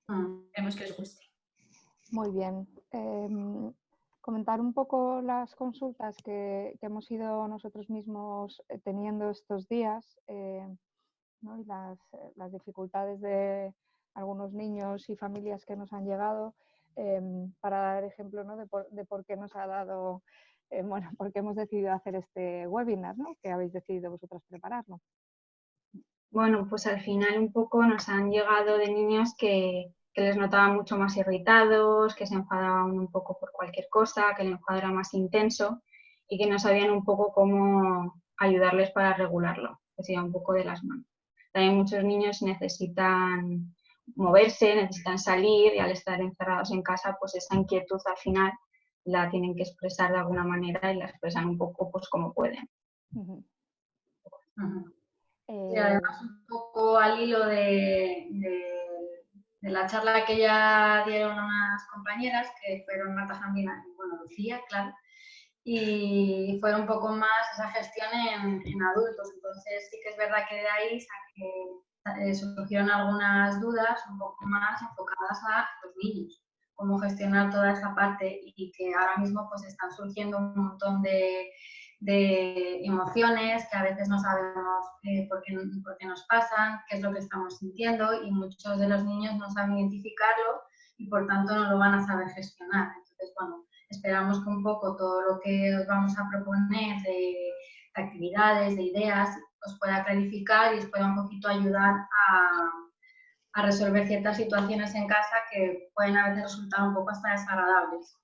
Esperemos que os guste. Muy bien. Comentar un poco las consultas que hemos ido nosotros mismos teniendo estos días, ¿no? Y las dificultades de algunos niños y familias que nos han llegado, para dar ejemplo, ¿no? de por qué nos ha dado, bueno, por qué hemos decidido hacer este webinar, ¿no? Que habéis decidido vosotras prepararlo. Bueno, pues al final un poco nos han llegado de niños que les notaban mucho más irritados, que se enfadaban un poco por cualquier cosa, que el enfado era más intenso y que no sabían un poco cómo ayudarles para regularlo, que se iba un poco de las manos. También muchos niños necesitan moverse, necesitan salir y al estar encerrados en casa, pues esa inquietud al final la tienen que expresar de alguna manera y la expresan un poco pues como pueden. Uh-huh. Y además un poco al hilo de la charla que ya dieron unas compañeras, que fueron Marta Jambina y bueno, Lucía, claro, y fue un poco más esa gestión en adultos. Entonces sí que es verdad que de ahí surgieron algunas dudas un poco más enfocadas a los niños, cómo gestionar toda esa parte, y que ahora mismo pues están surgiendo un montón de emociones que a veces no sabemos por qué nos pasan, qué es lo que estamos sintiendo, y muchos de los niños no saben identificarlo y por tanto no lo van a saber gestionar. Entonces, bueno, esperamos que un poco todo lo que os vamos a proponer de actividades, de ideas, os pueda clarificar y os pueda un poquito ayudar a resolver ciertas situaciones en casa que pueden a veces resultar un poco hasta desagradables.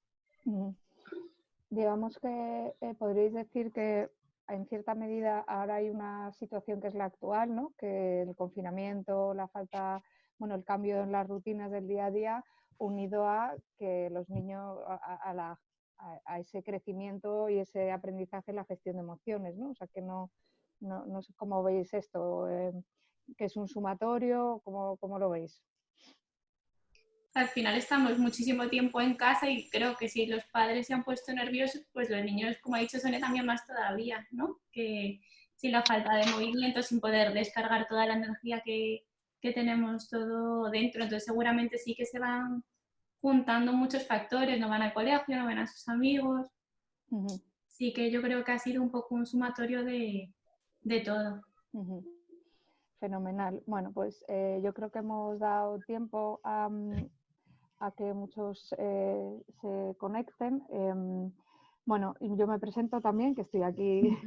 Digamos que podríais decir que en cierta medida ahora hay una situación que es la actual, ¿no? Que el confinamiento, la falta, bueno, el cambio en las rutinas del día a día, unido a que los niños, a ese crecimiento y ese aprendizaje en la gestión de emociones, ¿no? O sea, que no sé cómo veis esto, que es un sumatorio, ¿cómo lo veis? Al final estamos muchísimo tiempo en casa y creo que si los padres se han puesto nerviosos, pues los niños, como ha dicho Sonia, también más todavía, ¿no? Que sin la falta de movimiento, sin poder descargar toda la energía que tenemos todo dentro, entonces seguramente sí que se van juntando muchos factores, no van al colegio, no ven a sus amigos. Uh-huh. Sí que yo creo que ha sido un poco un sumatorio de todo. Uh-huh. Fenomenal. Bueno, pues yo creo que hemos dado tiempo a que muchos se conecten. Bueno, yo me presento también, que estoy aquí.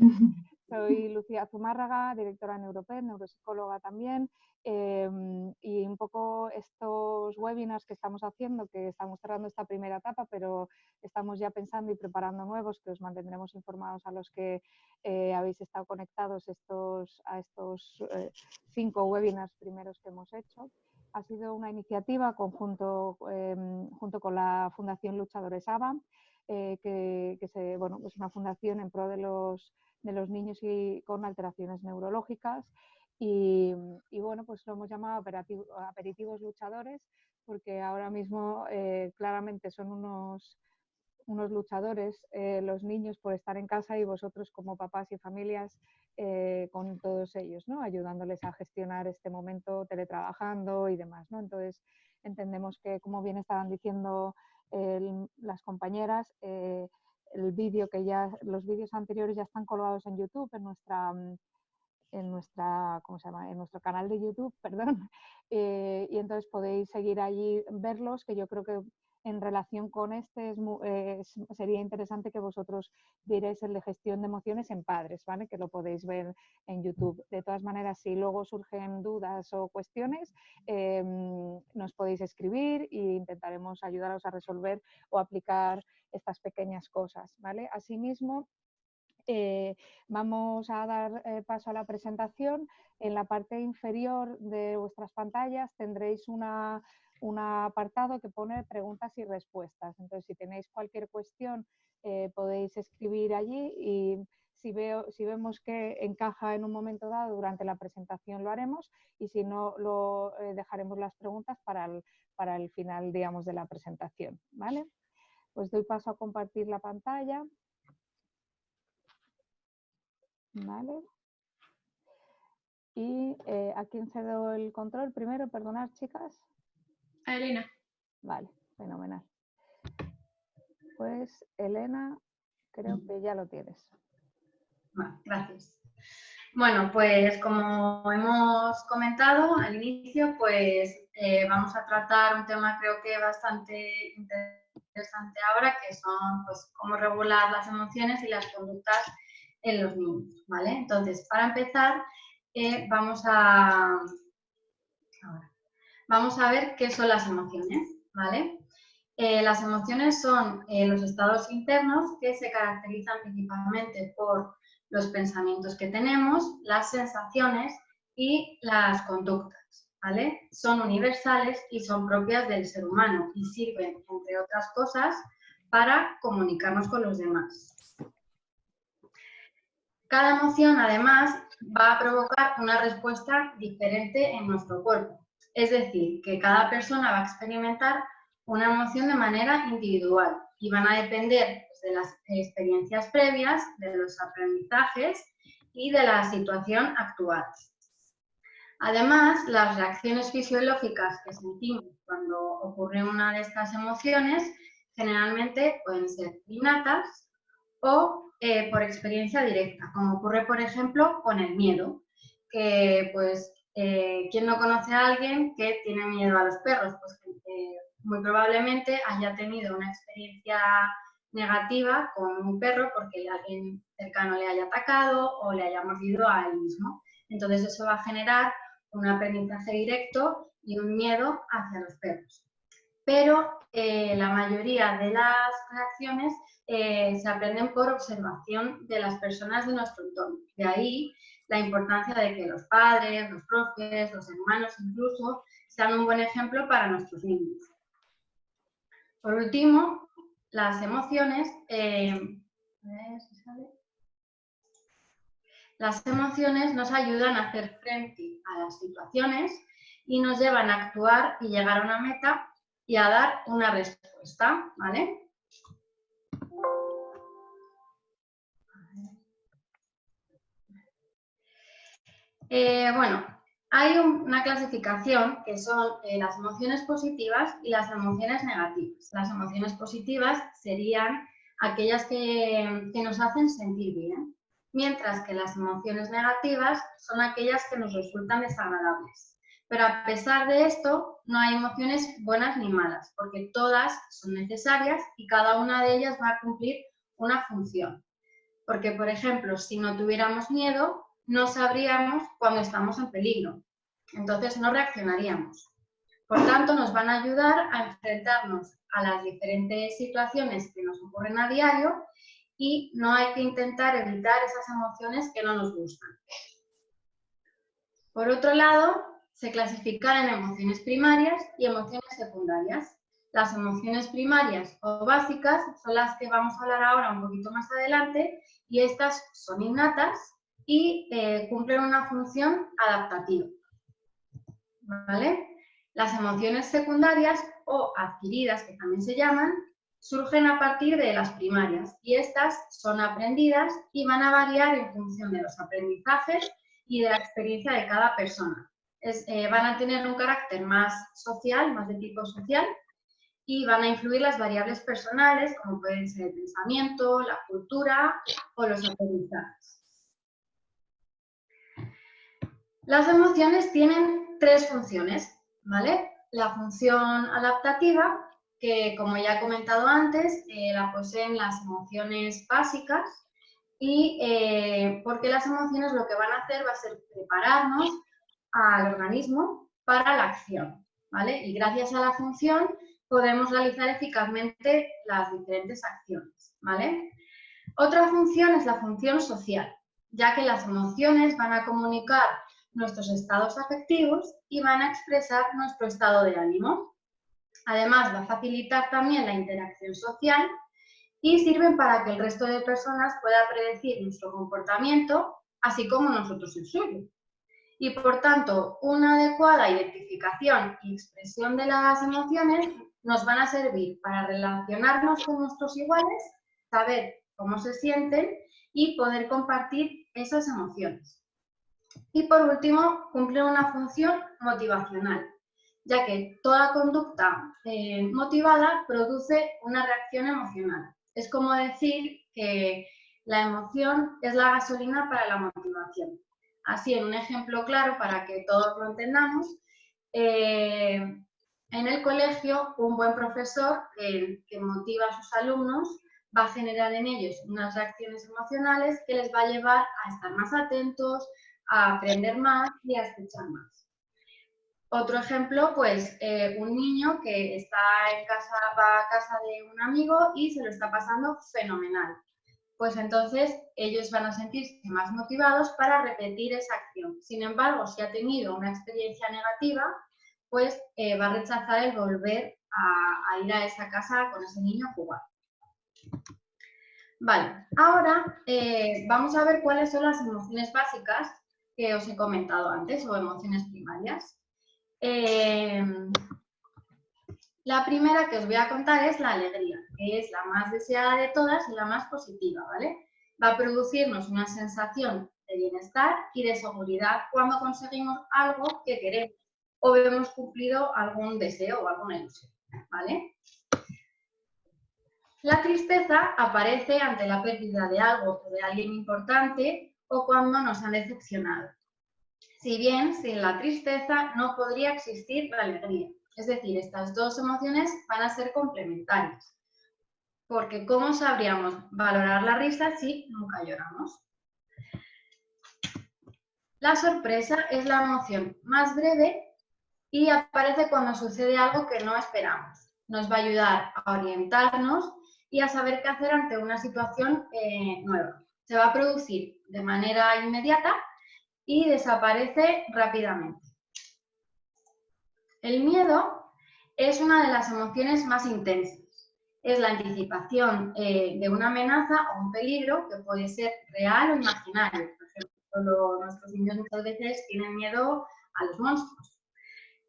Soy Lucía Zumárraga, directora en Neuroped, neuropsicóloga también, y un poco estos webinars que estamos haciendo, que estamos cerrando esta primera etapa, pero estamos ya pensando y preparando nuevos, que os mantendremos informados a los que habéis estado conectados a estos 5 webinars primeros que hemos hecho. Ha sido una iniciativa junto con la Fundación Luchadores ABA, que es una fundación en pro de los niños con alteraciones neurológicas, y bueno, pues lo hemos llamado aperitivos luchadores, porque ahora mismo claramente son unos luchadores los niños por estar en casa, y vosotros como papás y familias con todos ellos, ¿no? Ayudándoles a gestionar este momento teletrabajando y demás, ¿no? Entonces entendemos que, como bien estaban diciendo las compañeras, los vídeos anteriores ya están colgados en YouTube, en nuestro canal de YouTube, perdón, y entonces podéis seguir allí, verlos, que yo creo que en relación con sería interesante que vosotros dierais el de gestión de emociones en padres, ¿vale? Que lo podéis ver en YouTube. De todas maneras, si luego surgen dudas o cuestiones, nos podéis escribir e intentaremos ayudaros a resolver o aplicar estas pequeñas cosas, ¿vale? Asimismo, vamos a dar paso a la presentación. En la parte inferior de vuestras pantallas tendréis un apartado que pone preguntas y respuestas. Entonces, si tenéis cualquier cuestión, podéis escribir allí, y si vemos que encaja en un momento dado durante la presentación, lo haremos, y si no, dejaremos las preguntas para el final, digamos, de la presentación, ¿vale? Pues doy paso a compartir la pantalla. Vale. ¿Y a quién cedo el control primero? Perdonad, chicas. A Elena. Vale, fenomenal. Pues Elena, creo que ya lo tienes. Bueno, gracias. Bueno, pues como hemos comentado al inicio, pues vamos a tratar un tema creo que bastante interesante ahora, que son pues cómo regular las emociones y las conductas en los niños, ¿vale? Entonces, para empezar, vamos a ver qué son las emociones, ¿vale? Las emociones son los estados internos que se caracterizan principalmente por los pensamientos que tenemos, las sensaciones y las conductas, ¿vale? Son universales y son propias del ser humano y sirven, entre otras cosas, para comunicarnos con los demás. Cada emoción, además, va a provocar una respuesta diferente en nuestro cuerpo. Es decir, que cada persona va a experimentar una emoción de manera individual y van a depender pues, de las experiencias previas, de los aprendizajes y de la situación actual. Además, las reacciones fisiológicas que sentimos cuando ocurre una de estas emociones generalmente pueden ser innatas o por experiencia directa, como ocurre, por ejemplo, con el miedo, que pues, ¿quién no conoce a alguien que tiene miedo a los perros? Pues muy probablemente haya tenido una experiencia negativa con un perro porque alguien cercano le haya atacado o le haya mordido a él mismo. Entonces eso va a generar un aprendizaje directo y un miedo hacia los perros. Pero la mayoría de las reacciones se aprenden por observación de las personas de nuestro entorno. De ahí la importancia de que los padres, los profes, los hermanos incluso, sean un buen ejemplo para nuestros niños. Por último, las emociones, nos ayudan a hacer frente a las situaciones y nos llevan a actuar y llegar a una meta y a dar una respuesta, ¿vale? Bueno, hay una clasificación que son las emociones positivas y las emociones negativas. Las emociones positivas serían aquellas que nos hacen sentir bien, mientras que las emociones negativas son aquellas que nos resultan desagradables. Pero a pesar de esto, no hay emociones buenas ni malas, porque todas son necesarias y cada una de ellas va a cumplir una función. Porque, por ejemplo, si no tuviéramos miedo, no sabríamos cuando estamos en peligro. Entonces no reaccionaríamos. Por tanto, nos van a ayudar a enfrentarnos a las diferentes situaciones que nos ocurren a diario y no hay que intentar evitar esas emociones que no nos gustan. Por otro lado, se clasifican en emociones primarias y emociones secundarias. Las emociones primarias o básicas son las que vamos a hablar ahora un poquito más adelante y estas son innatas y cumplen una función adaptativa. ¿Vale? Las emociones secundarias o adquiridas, que también se llaman, surgen a partir de las primarias y estas son aprendidas y van a variar en función de los aprendizajes y de la experiencia de cada persona. Van a tener un carácter más social, más de tipo social, y van a influir las variables personales, como pueden ser el pensamiento, la cultura o los aprendizajes. Las emociones tienen tres funciones, ¿vale? La función adaptativa, que como ya he comentado antes, la poseen las emociones básicas y porque las emociones lo que van a hacer va a ser prepararnos al organismo para la acción, ¿vale? Y gracias a la función podemos realizar eficazmente las diferentes acciones, ¿vale? Otra función es la función social, ya que las emociones van a comunicar nuestros estados afectivos y van a expresar nuestro estado de ánimo. Además, va a facilitar también la interacción social y sirven para que el resto de personas pueda predecir nuestro comportamiento, así como nosotros el suyo. Y por tanto, una adecuada identificación y expresión de las emociones nos van a servir para relacionarnos con nuestros iguales, saber cómo se sienten y poder compartir esas emociones. Y por último, cumple una función motivacional, ya que toda conducta motivada produce una reacción emocional. Es como decir que la emoción es la gasolina para la motivación. Así, en un ejemplo claro para que todos lo entendamos, en el colegio un buen profesor que motiva a sus alumnos va a generar en ellos unas reacciones emocionales que les va a llevar a estar más atentos, a aprender más y a escuchar más. Otro ejemplo, pues un niño que está en casa, va a casa de un amigo y se lo está pasando fenomenal. Pues entonces ellos van a sentirse más motivados para repetir esa acción. Sin embargo, si ha tenido una experiencia negativa, pues va a rechazar el volver a ir a esa casa con ese niño a jugar. Vale, ahora vamos a ver cuáles son las emociones básicas que os he comentado antes, o emociones primarias. La primera que os voy a contar es la alegría, que es la más deseada de todas y la más positiva, ¿vale? Va a producirnos una sensación de bienestar y de seguridad cuando conseguimos algo que queremos o hemos cumplido algún deseo o alguna ilusión, ¿vale? La tristeza aparece ante la pérdida de algo o de alguien importante o cuando nos han decepcionado. Si bien sin la tristeza no podría existir la alegría. Es decir, estas dos emociones van a ser complementarias. Porque ¿cómo sabríamos valorar la risa si nunca lloramos? La sorpresa es la emoción más breve y aparece cuando sucede algo que no esperamos. Nos va a ayudar a orientarnos y a saber qué hacer ante una situación nueva. Se va a producir de manera inmediata y desaparece rápidamente. El miedo es una de las emociones más intensas. Es la anticipación de una amenaza o un peligro que puede ser real o imaginario. Por ejemplo, nuestros niños muchas veces tienen miedo a los monstruos.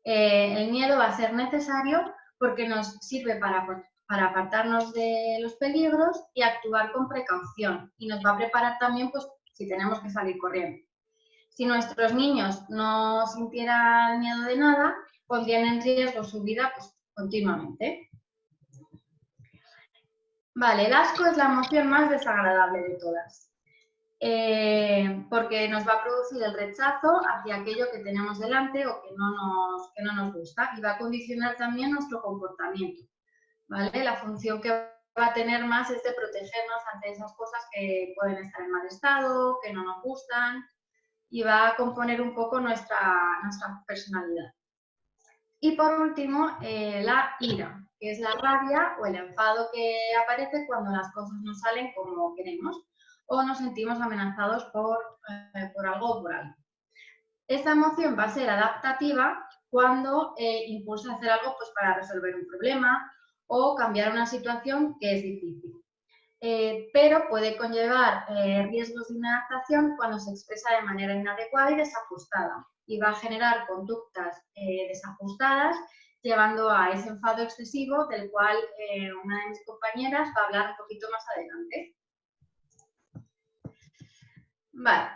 El miedo va a ser necesario porque nos sirve para apartarnos de los peligros y actuar con precaución. Y nos va a preparar también, pues, si tenemos que salir corriendo. Si nuestros niños no sintieran miedo de nada, pondrían en riesgo su vida pues, continuamente. Vale, el asco es la emoción más desagradable de todas, porque nos va a producir el rechazo hacia aquello que tenemos delante o que no nos gusta y va a condicionar también nuestro comportamiento. ¿Vale? La función que va a tener más es de protegernos ante esas cosas que pueden estar en mal estado, que no nos gustan, y va a componer un poco nuestra personalidad. Y por último, la ira, que es la rabia o el enfado que aparece cuando las cosas no salen como queremos o nos sentimos amenazados por algo o por algo. Esta emoción va a ser adaptativa cuando impulsa a hacer algo pues, para resolver un problema o cambiar una situación que es difícil. Pero puede conllevar riesgos de inadaptación cuando se expresa de manera inadecuada y desajustada y va a generar conductas desajustadas llevando a ese enfado excesivo del cual una de mis compañeras va a hablar un poquito más adelante. Vale.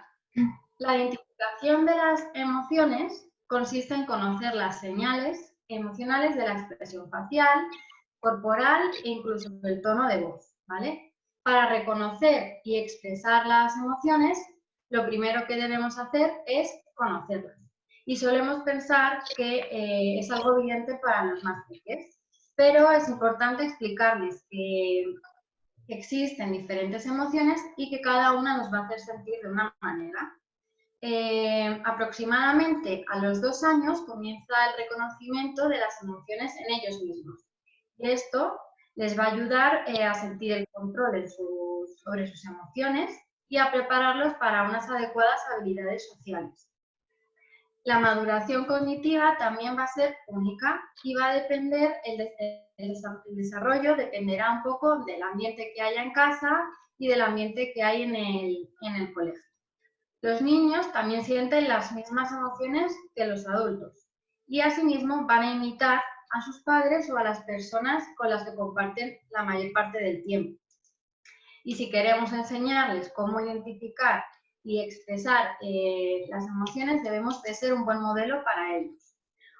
La identificación de las emociones consiste en conocer las señales emocionales de la expresión facial, corporal e incluso del tono de voz, ¿vale? Para reconocer y expresar las emociones, lo primero que debemos hacer es conocerlas. Y solemos pensar que es algo evidente para los más pequeños, pero es importante explicarles que existen diferentes emociones y que cada una nos va a hacer sentir de una manera. Aproximadamente a los 2 años comienza el reconocimiento de las emociones en ellos mismos. Y esto les va a ayudar a sentir el control sobre sus emociones y a prepararlos para unas adecuadas habilidades sociales. La maduración cognitiva también va a ser única y va a depender, el desarrollo dependerá un poco del ambiente que haya en casa y del ambiente que hay en el colegio. Los niños también sienten las mismas emociones que los adultos y asimismo van a imitar a sus padres o a las personas con las que comparten la mayor parte del tiempo. Y si queremos enseñarles cómo identificar y expresar las emociones, debemos de ser un buen modelo para ellos.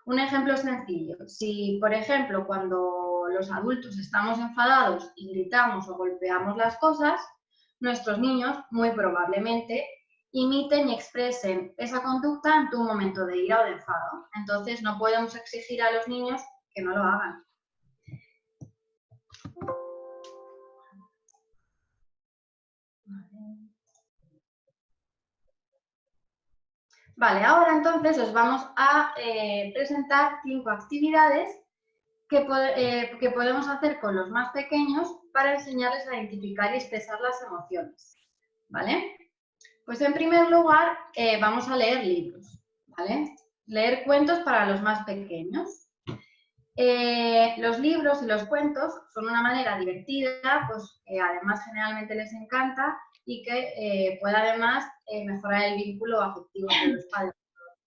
Un ejemplo sencillo, si por ejemplo cuando los adultos estamos enfadados y gritamos o golpeamos las cosas, nuestros niños muy probablemente imiten y expresen esa conducta en un momento de ira o de enfado. Entonces no podemos exigir a los niños que no lo hagan. Vale, ahora entonces os vamos a presentar 5 actividades que podemos hacer con los más pequeños para enseñarles a identificar y expresar las emociones. ¿Vale? Pues en primer lugar vamos a leer libros. ¿Vale? Leer cuentos para los más pequeños. Los libros y los cuentos son una manera divertida, pues que además generalmente les encanta y que puede además mejorar el vínculo afectivo entre los padres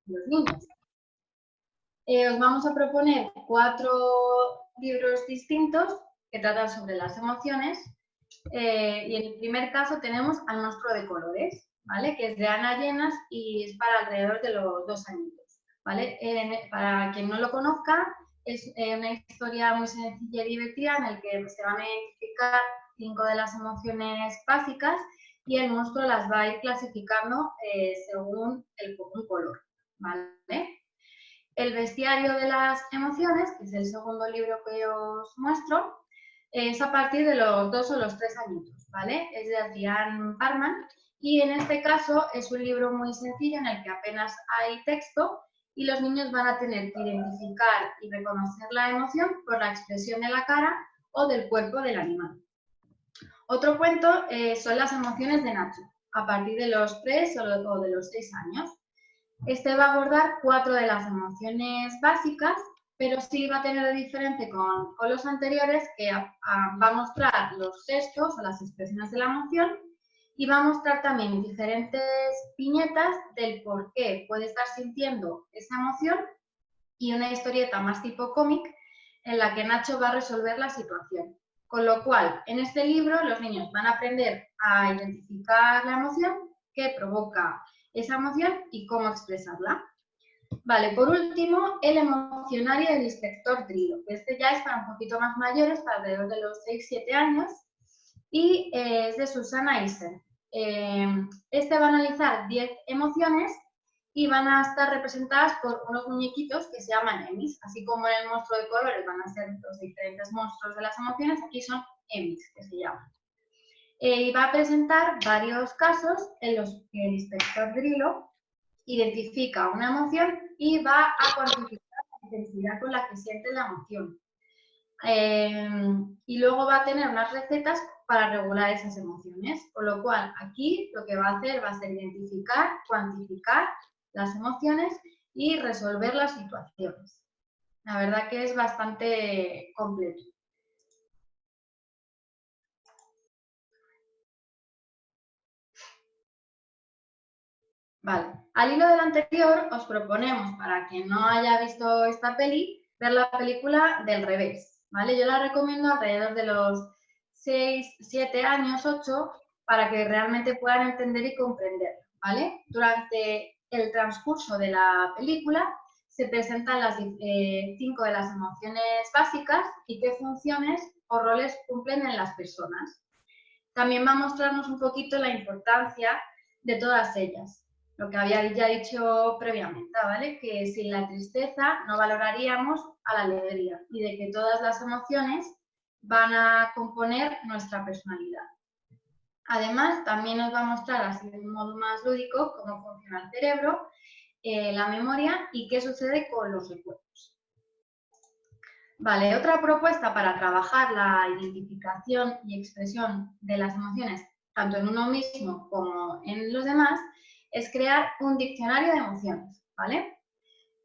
y los niños. Os vamos a proponer 4 libros distintos que tratan sobre las emociones y en el primer caso tenemos Al monstruo de colores, ¿vale? Que es de Ana Llenas y es para alrededor de los 2 añitos, ¿vale? Para quien no lo conozca, es una historia muy sencilla y divertida en la que se van a identificar 5 de las emociones básicas y el monstruo las va a ir clasificando según un color, ¿vale? El bestiario de las emociones, que es el segundo libro que os muestro, es a partir de los 2 o los 3 añitos, ¿vale? Es de Adrián Barman y en este caso es un libro muy sencillo en el que apenas hay texto y los niños van a tener que identificar y reconocer la emoción por la expresión de la cara o del cuerpo del animal. Otro cuento son las emociones de Nacho, a partir de los 3 o de los 6 años. Este va a abordar 4 de las emociones básicas, pero sí va a tener de diferente con los anteriores, que va a mostrar los gestos o las expresiones de la emoción y va a mostrar también diferentes viñetas del por qué puede estar sintiendo esa emoción y una historieta más tipo cómic en la que Nacho va a resolver la situación. Con lo cual, en este libro los niños van a aprender a identificar la emoción que provoca esa emoción y cómo expresarla. Vale, por último, el emocionario del inspector Drilo, que este ya es para un poquito más mayores, para alrededor de los 6-7 años, y es de Susana Isen. Este va a analizar 10 emociones y van a estar representadas por unos muñequitos que se llaman emis, así como en el monstruo de colores van a ser los diferentes monstruos de las emociones, aquí son emis que se llaman. Y va a presentar varios casos en los que el inspector Drilo identifica una emoción y va a cuantificar la intensidad con la que siente la emoción. Y luego va a tener unas recetas para regular esas emociones, con lo cual aquí lo que va a hacer va a ser identificar, cuantificar las emociones y resolver las situaciones. La verdad que es bastante completo. Vale, al hilo del anterior os proponemos, para quien no haya visto esta peli, ver la película Del revés, ¿vale? Yo la recomiendo alrededor de los 6, 7 años, 8, para que realmente puedan entender y comprender, ¿vale? Durante el transcurso de la película se presentan las 5 de las emociones básicas y qué funciones o roles cumplen en las personas. También va a mostrarnos un poquito la importancia de todas ellas. Lo que había ya dicho previamente, ¿vale? Que sin la tristeza no valoraríamos a la alegría y de que todas las emociones van a componer nuestra personalidad. Además, también nos va a mostrar así de un modo más lúdico cómo funciona el cerebro, la memoria y qué sucede con los recuerdos. Vale, otra propuesta para trabajar la identificación y expresión de las emociones, tanto en uno mismo como en los demás, es crear un diccionario de emociones, ¿vale?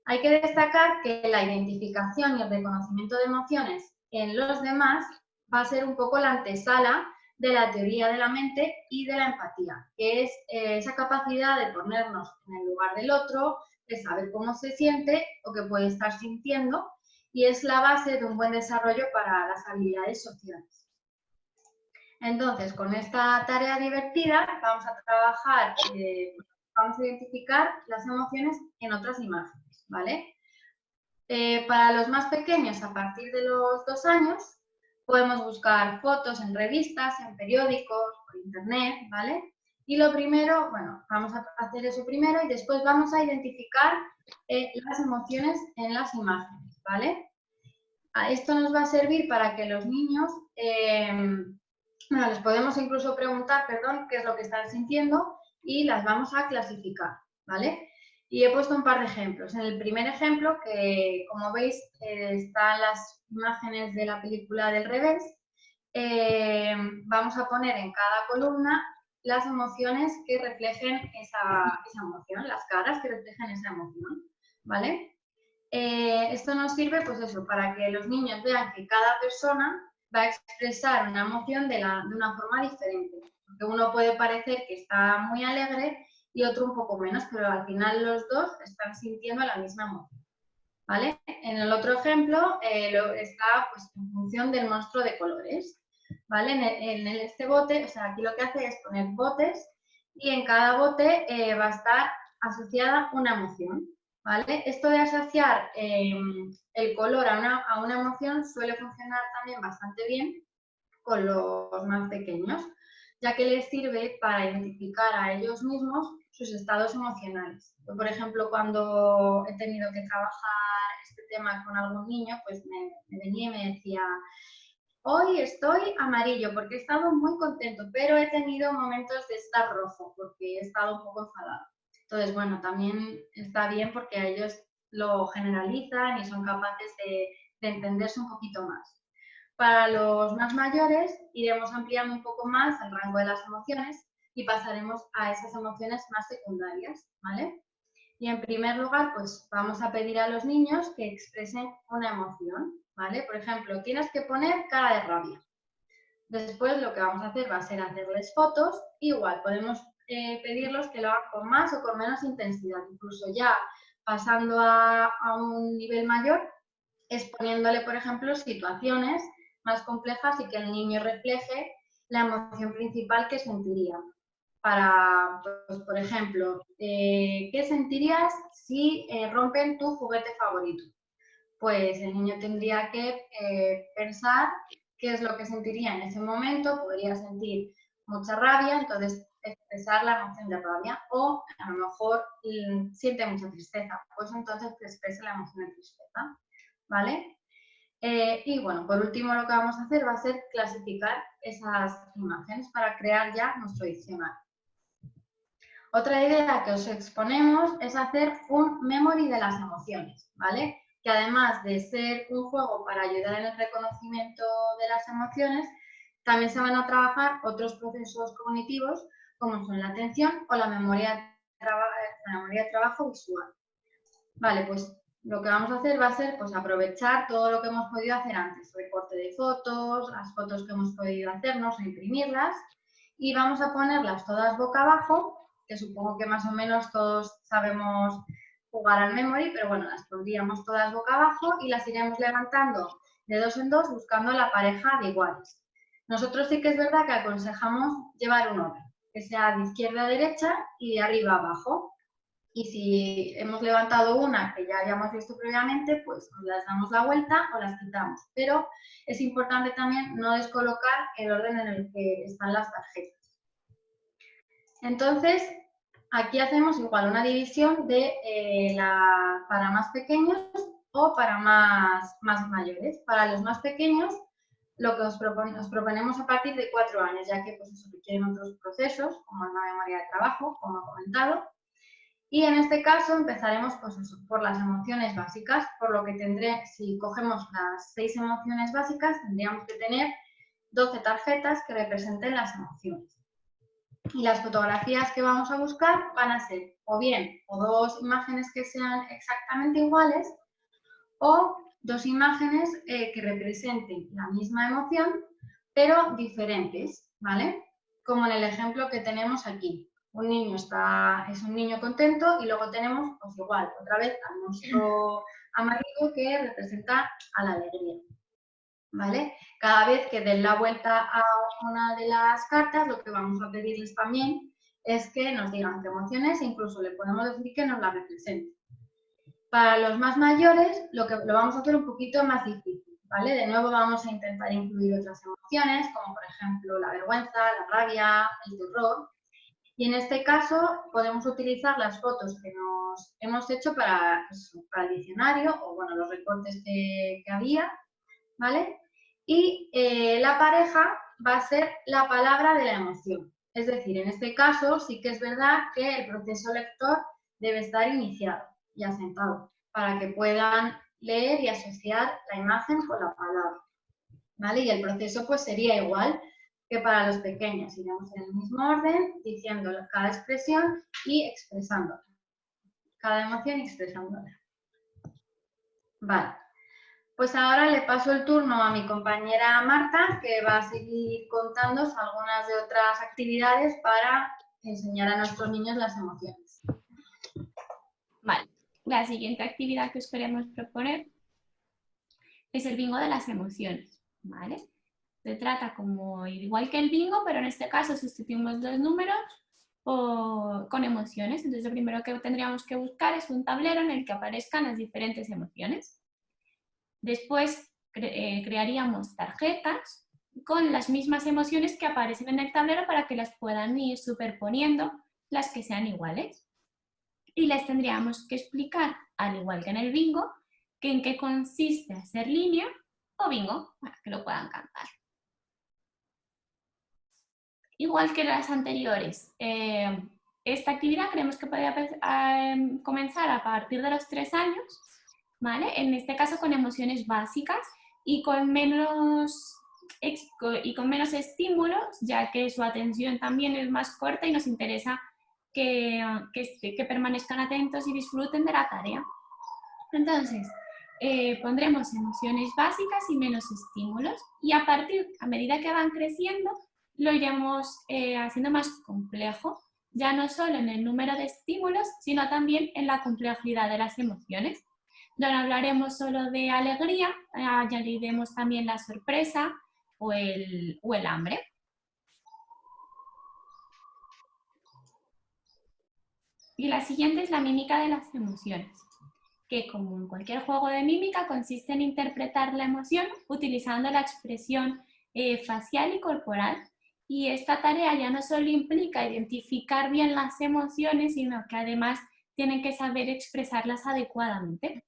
Hay que destacar que la identificación y el reconocimiento de emociones en los demás va a ser un poco la antesala de la teoría de la mente y de la empatía, que es esa capacidad de ponernos en el lugar del otro, de saber cómo se siente o qué puede estar sintiendo, y es la base de un buen desarrollo para las habilidades sociales. Entonces, con esta tarea divertida vamos a trabajar, vamos a identificar las emociones en otras imágenes, ¿vale? Para los más pequeños, a partir de los 2 años, podemos buscar fotos en revistas, en periódicos, por internet, ¿vale? Y lo primero, bueno, vamos a hacer eso primero y después vamos a identificar las emociones en las imágenes, ¿vale? Esto nos va a servir para que los niños, bueno, les podemos incluso preguntar, perdón, qué es lo que están sintiendo y las vamos a clasificar, ¿vale? Y he puesto un par de ejemplos. En el primer ejemplo, que como veis están las imágenes de la película del revés, vamos a poner en cada columna las emociones que reflejen esa emoción, las caras que reflejen esa emoción, ¿vale? Esto nos sirve, pues eso, para que los niños vean que cada persona va a expresar una emoción de una forma diferente. Porque uno puede parecer que está muy alegre y otro un poco menos, pero al final los dos están sintiendo la misma emoción, ¿vale? En el otro ejemplo está pues, en función del monstruo de colores, ¿vale? En este bote, o sea, aquí lo que hace es poner botes y en cada bote va a estar asociada una emoción, ¿vale? Esto de asociar el color a una emoción suele funcionar también bastante bien con los más pequeños, ya que les sirve para identificar a ellos mismos sus estados emocionales. Yo, por ejemplo, cuando he tenido que trabajar este tema con algún niño, pues me venía y me decía, hoy estoy amarillo porque he estado muy contento, pero he tenido momentos de estar rojo porque he estado un poco enfadado. Entonces, bueno, también está bien porque a ellos lo generalizan y son capaces de entenderse un poquito más. Para los más mayores iremos ampliando un poco más el rango de las emociones y pasaremos a esas emociones más secundarias, ¿vale? Y en primer lugar, pues vamos a pedir a los niños que expresen una emoción, ¿vale? Por ejemplo, tienes que poner cara de rabia. Después lo que vamos a hacer va a ser hacerles fotos. Igual, podemos pedirlos que lo hagan con más o con menos intensidad. Incluso ya pasando a un nivel mayor, exponiéndole, por ejemplo, situaciones más complejas y que el niño refleje la emoción principal que sentiría. Para, pues, por ejemplo, ¿qué sentirías si rompen tu juguete favorito? Pues el niño tendría que pensar qué es lo que sentiría en ese momento, podría sentir mucha rabia, entonces expresar la emoción de rabia, o a lo mejor siente mucha tristeza, pues entonces que exprese la emoción de tristeza, ¿vale? Y bueno, por último lo que vamos a hacer va a ser clasificar esas imágenes para crear ya nuestro diccionario. Otra idea que os exponemos es hacer un memory de las emociones, ¿vale? Que además de ser un juego para ayudar en el reconocimiento de las emociones, también se van a trabajar otros procesos cognitivos como son la atención o la memoria de trabajo visual. Vale, pues lo que vamos a hacer va a ser pues, aprovechar todo lo que hemos podido hacer antes, recorte de fotos, las fotos que hemos podido hacernos, imprimirlas, y vamos a ponerlas todas boca abajo, que supongo que más o menos todos sabemos jugar al memory, pero bueno, las pondríamos todas boca abajo y las iremos levantando de dos en dos buscando la pareja de iguales. Nosotros sí que es verdad que aconsejamos llevar un orden, que sea de izquierda a derecha y de arriba a abajo. Y si hemos levantado una que ya hayamos visto previamente, pues nos las damos la vuelta o las quitamos. Pero es importante también no descolocar el orden en el que están las tarjetas. Entonces, aquí hacemos igual una división de para más pequeños o para más mayores. Para los más pequeños, lo que os proponemos a partir de 4 años, ya que pues, eso requieren otros procesos, como es la memoria de trabajo, como he comentado. Y en este caso empezaremos pues, por las emociones básicas, por lo que si cogemos las 6 emociones básicas, tendríamos que tener 12 tarjetas que representen las emociones. Y las fotografías que vamos a buscar van a ser o bien o 2 imágenes que sean exactamente iguales o 2 imágenes que representen la misma emoción, pero diferentes, ¿vale? Como en el ejemplo que tenemos aquí. Un niño es un niño contento y luego tenemos, pues igual, otra vez al monstruo amarillo que representa a la alegría, ¿vale? Cada vez que den la vuelta a una de las cartas, lo que vamos a pedirles también es que nos digan qué emociones e incluso le podemos decir que nos la representen. Para los más mayores lo vamos a hacer un poquito más difícil, ¿vale? De nuevo vamos a intentar incluir otras emociones, como por ejemplo la vergüenza, la rabia, el terror. Y en este caso podemos utilizar las fotos que nos hemos hecho para el diccionario o bueno, los recortes que había, ¿vale? Y la pareja va a ser la palabra de la emoción. Es decir, en este caso sí que es verdad que el proceso lector debe estar iniciado y asentado para que puedan leer y asociar la imagen con la palabra, ¿vale? Y el proceso pues sería igual que para los pequeños, iremos en el mismo orden, diciendo cada expresión y expresándola. Cada emoción y expresándola. Vale. Pues ahora le paso el turno a mi compañera Marta, que va a seguir contándonos algunas de otras actividades para enseñar a nuestros niños las emociones. Vale, la siguiente actividad que os queremos proponer es el bingo de las emociones, ¿vale? Se trata como igual que el bingo, pero en este caso sustituimos los números con emociones. Entonces lo primero que tendríamos que buscar es un tablero en el que aparezcan las diferentes emociones. Después crearíamos tarjetas con las mismas emociones que aparecen en el tablero para que las puedan ir superponiendo las que sean iguales. Y les tendríamos que explicar, al igual que en el bingo, que en qué consiste hacer línea o bingo para que lo puedan cantar. Igual que las anteriores, esta actividad creemos que podría comenzar a partir de los 3 años, ¿vale? En este caso con emociones básicas y con menos estímulos, ya que su atención también es más corta y nos interesa que permanezcan atentos y disfruten de la tarea. Entonces, pondremos emociones básicas y menos estímulos y a medida que van creciendo, lo iremos haciendo más complejo, ya no solo en el número de estímulos, sino también en la complejidad de las emociones. No hablaremos solo de alegría, añadiremos también la sorpresa o el hambre. Y la siguiente es la mímica de las emociones, que como en cualquier juego de mímica consiste en interpretar la emoción utilizando la expresión facial y corporal. Y esta tarea ya no solo implica identificar bien las emociones, sino que además tienen que saber expresarlas adecuadamente.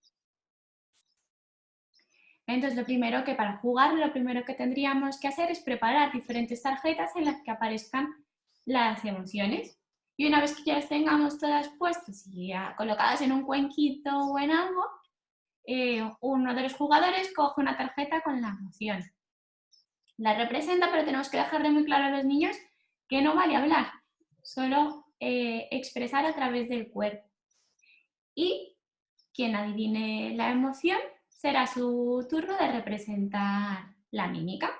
Entonces, para jugar, lo primero que tendríamos que hacer es preparar diferentes tarjetas en las que aparezcan las emociones. Y una vez que ya las tengamos todas puestas y colocadas en un cuenquito o en algo, uno de los jugadores coge una tarjeta con la emoción. La representa, pero tenemos que dejarle muy claro a los niños que no vale hablar, solo expresar a través del cuerpo. Y quien adivine la emoción será su turno de representar la mímica.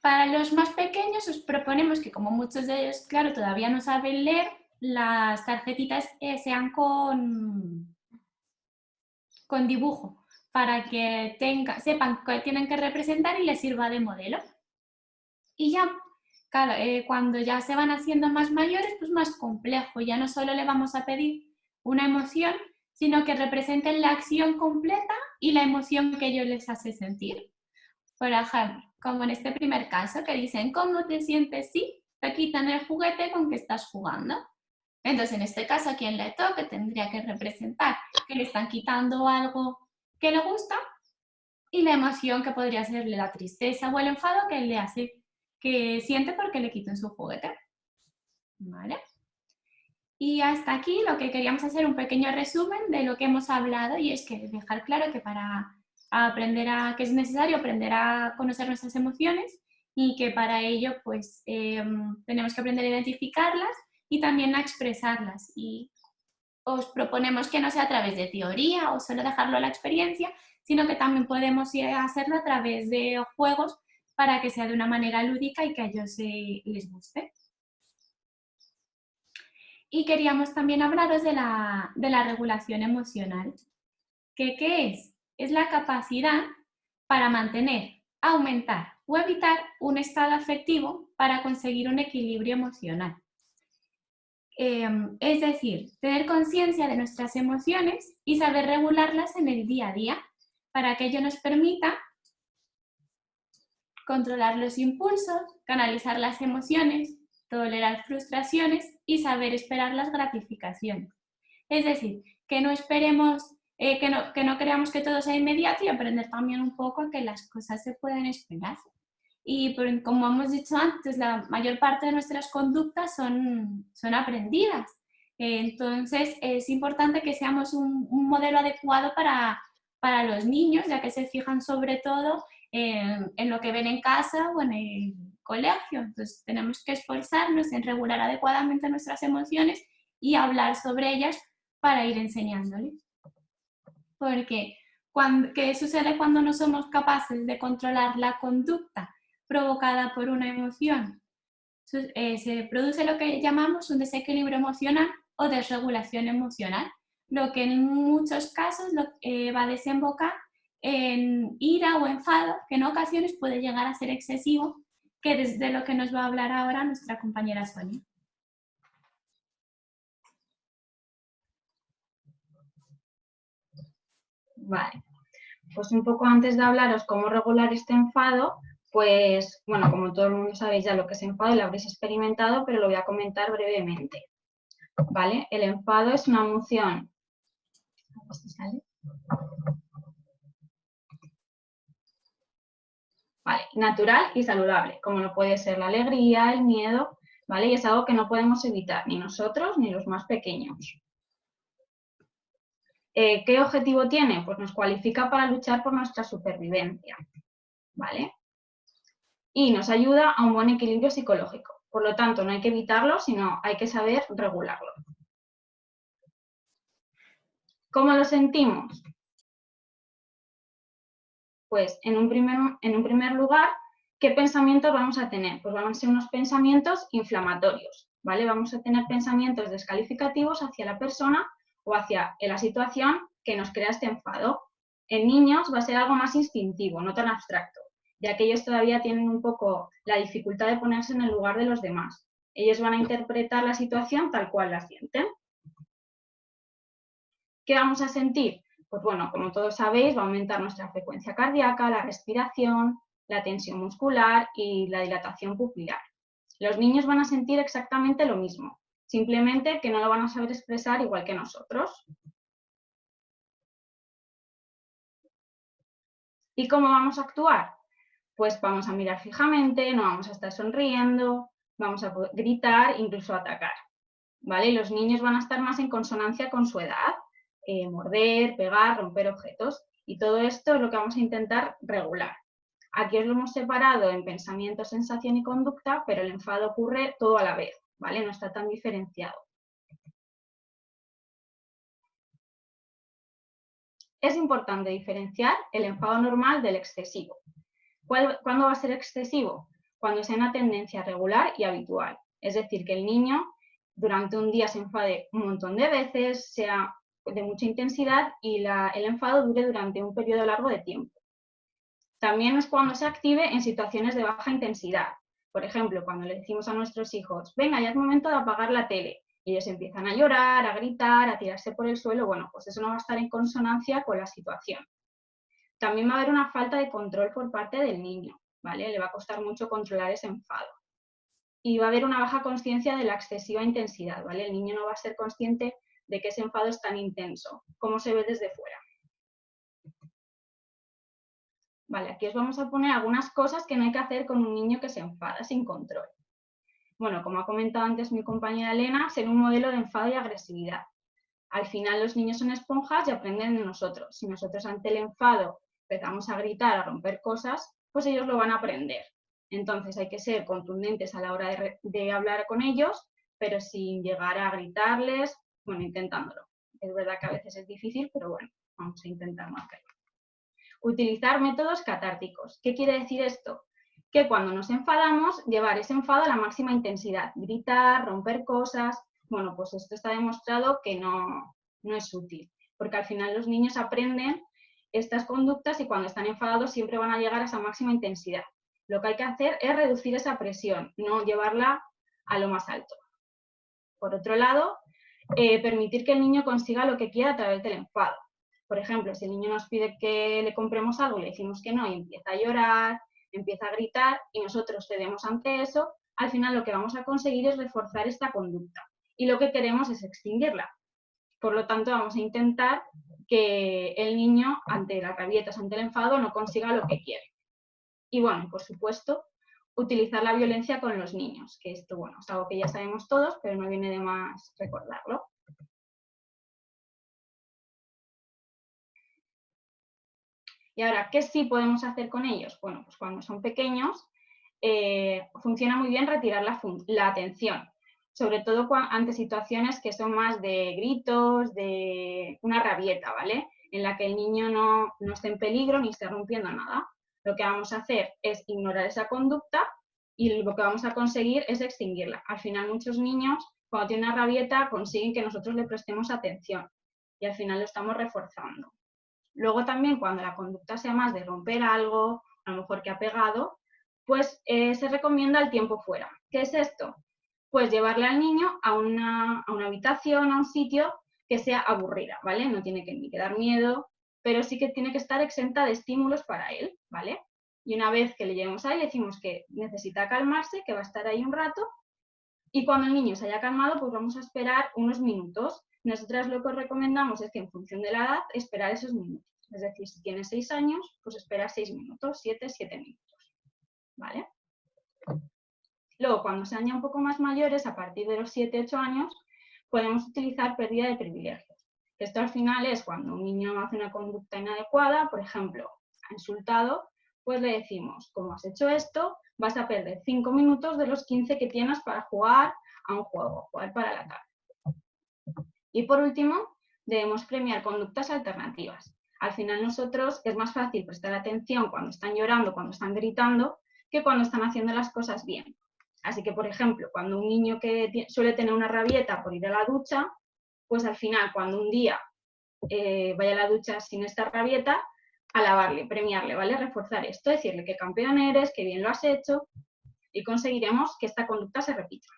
Para los más pequeños os proponemos que, como muchos de ellos, claro, todavía no saben leer, las tarjetitas sean con dibujo, para que sepan que tienen que representar y les sirva de modelo. Y ya, claro, cuando ya se van haciendo más mayores, pues más complejo, ya no solo le vamos a pedir una emoción, sino que representen la acción completa y la emoción que ellos les hace sentir. Por ejemplo, como en este primer caso, que dicen, ¿cómo te sientes si te quitan el juguete con que estás jugando? Entonces, en este caso, a quien le toque tendría que representar que le están quitando algo que le gusta y la emoción que podría ser la tristeza o el enfado que siente porque le quiten su juguete. ¿Vale? Y hasta aquí lo que queríamos hacer un pequeño resumen de lo que hemos hablado, y es que dejar claro que que es necesario aprender a conocer nuestras emociones y que para ello pues tenemos que aprender a identificarlas y también a expresarlas. Y os proponemos que no sea a través de teoría o solo dejarlo a la experiencia, sino que también podemos hacerlo a través de juegos para que sea de una manera lúdica y que a ellos les guste. Y queríamos también hablaros de la regulación emocional. ¿Qué es? Es la capacidad para mantener, aumentar o evitar un estado afectivo para conseguir un equilibrio emocional. Es decir, tener conciencia de nuestras emociones y saber regularlas en el día a día, para que ello nos permita controlar los impulsos, canalizar las emociones, tolerar frustraciones y saber esperar las gratificaciones. Es decir, que no esperemos, que no creamos que todo sea inmediato y aprender también un poco a que las cosas se pueden esperar. Y como hemos dicho antes, la mayor parte de nuestras conductas son aprendidas. Entonces es importante que seamos un modelo adecuado para los niños, ya que se fijan sobre todo en lo que ven en casa o en el colegio. Entonces tenemos que esforzarnos en regular adecuadamente nuestras emociones y hablar sobre ellas para ir enseñándoles. Porque ¿qué sucede cuando no somos capaces de controlar la conducta provocada por una emoción? Se produce lo que llamamos un desequilibrio emocional o desregulación emocional, lo que en muchos casos va a desembocar en ira o enfado, que en ocasiones puede llegar a ser excesivo, que es de lo que nos va a hablar ahora nuestra compañera Sonia. Vale, pues un poco antes de hablaros cómo regular este enfado, pues bueno, como todo el mundo sabéis ya lo que es enfado y lo habréis experimentado, pero lo voy a comentar brevemente. ¿Vale? El enfado es una emoción. Vale, natural y saludable, como lo puede ser la alegría, el miedo, ¿vale? Y es algo que no podemos evitar, ni nosotros ni los más pequeños. ¿Qué objetivo tiene? Pues nos cualifica para luchar por nuestra supervivencia, ¿vale? Y nos ayuda a un buen equilibrio psicológico. Por lo tanto, no hay que evitarlo, sino hay que saber regularlo. ¿Cómo lo sentimos? Pues en un primer lugar, ¿qué pensamientos vamos a tener? Pues van a ser unos pensamientos inflamatorios, ¿vale? Vamos a tener pensamientos descalificativos hacia la persona o hacia la situación que nos crea este enfado. En niños va a ser algo más instintivo, no tan abstracto, ya que ellos todavía tienen un poco la dificultad de ponerse en el lugar de los demás. Ellos van a interpretar la situación tal cual la sienten. ¿Qué vamos a sentir? Pues bueno, como todos sabéis, va a aumentar nuestra frecuencia cardíaca, la respiración, la tensión muscular y la dilatación pupilar. Los niños van a sentir exactamente lo mismo, simplemente que no lo van a saber expresar igual que nosotros. ¿Y cómo vamos a actuar? Pues vamos a mirar fijamente, no vamos a estar sonriendo, vamos a gritar, incluso atacar, ¿vale? Los niños van a estar más en consonancia con su edad. Morder, pegar, romper objetos. Y todo esto es lo que vamos a intentar regular. Aquí os lo hemos separado en pensamiento, sensación y conducta, pero el enfado ocurre todo a la vez, ¿vale? No está tan diferenciado. Es importante diferenciar el enfado normal del excesivo. ¿Cuándo va a ser excesivo? Cuando sea una tendencia regular y habitual. Es decir, que el niño durante un día se enfade un montón de veces, sea de mucha intensidad y el enfado dure durante un periodo largo de tiempo. También es cuando se active en situaciones de baja intensidad. Por ejemplo, cuando le decimos a nuestros hijos, venga, ya es momento de apagar la tele, y ellos empiezan a llorar, a gritar, a tirarse por el suelo, bueno, pues eso no va a estar en consonancia con la situación. También va a haber una falta de control por parte del niño, ¿vale? Le va a costar mucho controlar ese enfado. Y va a haber una baja consciencia de la excesiva intensidad, ¿vale? El niño no va a ser consciente de que ese enfado es tan intenso, como se ve desde fuera. Vale, aquí os vamos a poner algunas cosas que no hay que hacer con un niño que se enfada sin control. Bueno, como ha comentado antes mi compañera Elena, ser un modelo de enfado y agresividad. Al final los niños son esponjas y aprenden de nosotros. Si nosotros ante el enfado empezamos a gritar, a romper cosas, pues ellos lo van a aprender. Entonces hay que ser contundentes a la hora de hablar con ellos, pero sin llegar a gritarles, bueno, intentándolo. Es verdad que a veces es difícil, pero bueno, vamos a intentar no hacerlo. Utilizar métodos catárticos. ¿Qué quiere decir esto? Que cuando nos enfadamos, llevar ese enfado a la máxima intensidad. Gritar, romper cosas. Bueno, pues esto está demostrado que no es útil, porque al final los niños aprenden estas conductas y cuando están enfadados siempre van a llegar a esa máxima intensidad. Lo que hay que hacer es reducir esa presión, no llevarla a lo más alto. Por otro lado, permitir que el niño consiga lo que quiera a través del enfado. Por ejemplo, si el niño nos pide que le compremos algo y le decimos que no y empieza a llorar, empieza a gritar y nosotros cedemos ante eso, al final lo que vamos a conseguir es reforzar esta conducta y lo que queremos es extinguirla. Por lo tanto, vamos a intentar que el niño, ante las rabietas, ante el enfado, no consiga lo que quiere. Y bueno, por supuesto, utilizar la violencia con los niños, que esto, bueno, es algo que ya sabemos todos, pero no viene de más recordarlo. Y ahora, ¿qué sí podemos hacer con ellos? Bueno, pues cuando son pequeños, funciona muy bien retirar la atención, sobre todo ante situaciones que son más de gritos, de una rabieta, ¿vale? En la que el niño no esté en peligro ni esté rompiendo nada. Lo que vamos a hacer es ignorar esa conducta y lo que vamos a conseguir es extinguirla. Al final, muchos niños, cuando tienen una rabieta, consiguen que nosotros le prestemos atención y al final lo estamos reforzando. Luego también, cuando la conducta sea más de romper algo, a lo mejor que ha pegado, pues se recomienda el tiempo fuera. ¿Qué es esto? Pues llevarle al niño a una habitación, a un sitio que sea aburrida, ¿vale? No tiene que ni que dar miedo, pero sí que tiene que estar exenta de estímulos para él, ¿vale? Y una vez que le llevemos ahí, le decimos que necesita calmarse, que va a estar ahí un rato, y cuando el niño se haya calmado, pues vamos a esperar unos minutos. Nosotras lo que os recomendamos es que en función de la edad, esperar esos minutos. Es decir, si tiene 6 años, pues espera 6 minutos, 7 minutos, ¿vale? Luego, cuando sean ya un poco más mayores, a partir de los 7, 8 años, podemos utilizar pérdida de privilegios. Esto al final es cuando un niño hace una conducta inadecuada, por ejemplo, ha insultado, pues le decimos, como has hecho esto, vas a perder 5 minutos de los 15 que tienes para jugar a un juego, jugar para la tarde. Y por último, debemos premiar conductas alternativas. Al final nosotros es más fácil prestar atención cuando están llorando, cuando están gritando, que cuando están haciendo las cosas bien. Así que, por ejemplo, cuando un niño que suele tener una rabieta por ir a la ducha, pues al final, cuando un día vaya a la ducha sin esta rabieta, alabarle, premiarle, ¿vale? Reforzar esto, decirle que campeón eres, que bien lo has hecho, y conseguiremos que esta conducta se repita.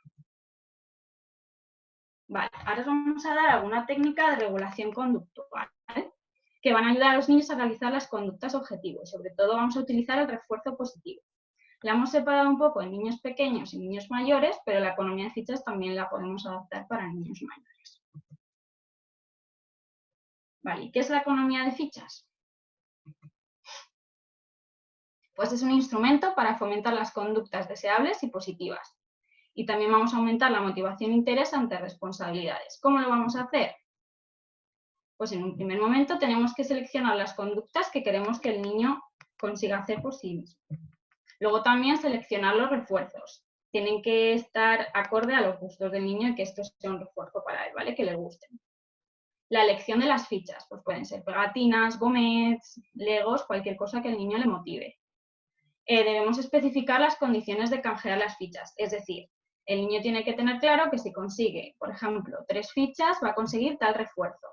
Vale, ahora os vamos a dar alguna técnica de regulación conductual, ¿vale? Que van a ayudar a los niños a realizar las conductas objetivos. Sobre todo vamos a utilizar el refuerzo positivo. La hemos separado un poco en niños pequeños y niños mayores, pero la economía de fichas también la podemos adaptar para niños mayores. Vale, ¿y qué es la economía de fichas? Pues es un instrumento para fomentar las conductas deseables y positivas. Y también vamos a aumentar la motivación e interés ante responsabilidades. ¿Cómo lo vamos a hacer? Pues en un primer momento tenemos que seleccionar las conductas que queremos que el niño consiga hacer por sí mismo. Luego también seleccionar los refuerzos. Tienen que estar acorde a los gustos del niño y que esto sea un refuerzo para él, ¿vale? Que le gusten. La elección de las fichas, pues pueden ser pegatinas, gomets, legos, cualquier cosa que el niño le motive. Debemos especificar las condiciones de canjear las fichas, es decir, el niño tiene que tener claro que si consigue, por ejemplo, 3 fichas, va a conseguir tal refuerzo.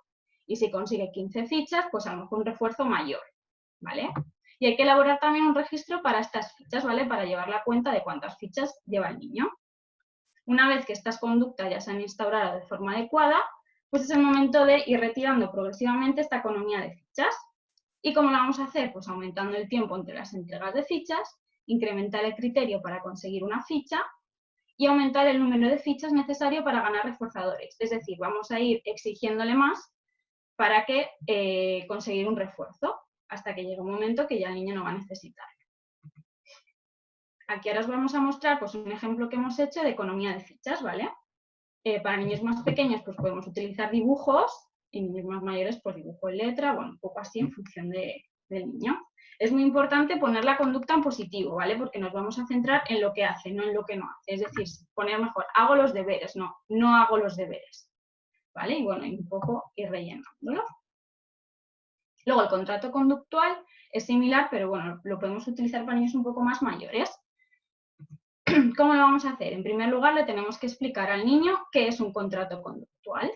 Y si consigue 15 fichas, pues a lo mejor un refuerzo mayor, ¿vale? Y hay que elaborar también un registro para estas fichas, ¿vale? Para llevar la cuenta de cuántas fichas lleva el niño. Una vez que estas conductas ya se han instaurado de forma adecuada, pues es el momento de ir retirando progresivamente esta economía de fichas. ¿Y cómo lo vamos a hacer? Pues aumentando el tiempo entre las entregas de fichas, incrementar el criterio para conseguir una ficha y aumentar el número de fichas necesario para ganar reforzadores. Es decir, vamos a ir exigiéndole más para que conseguir un refuerzo, hasta que llegue un momento que ya el niño no va a necesitar. Aquí ahora os vamos a mostrar pues, un ejemplo que hemos hecho de economía de fichas, ¿vale? Para niños más pequeños pues podemos utilizar dibujos y niños más mayores pues dibujo y letra, bueno, un poco así en función del niño. Es muy importante poner la conducta en positivo, ¿vale? Porque nos vamos a centrar en lo que hace, no en lo que no hace. Es decir, poner mejor, hago los deberes, no hago los deberes, ¿vale? Y bueno, y un poco ir rellenándolo. Luego el contrato conductual es similar, pero bueno, lo podemos utilizar para niños un poco más mayores. ¿Cómo lo vamos a hacer? En primer lugar, le tenemos que explicar al niño qué es un contrato conductual.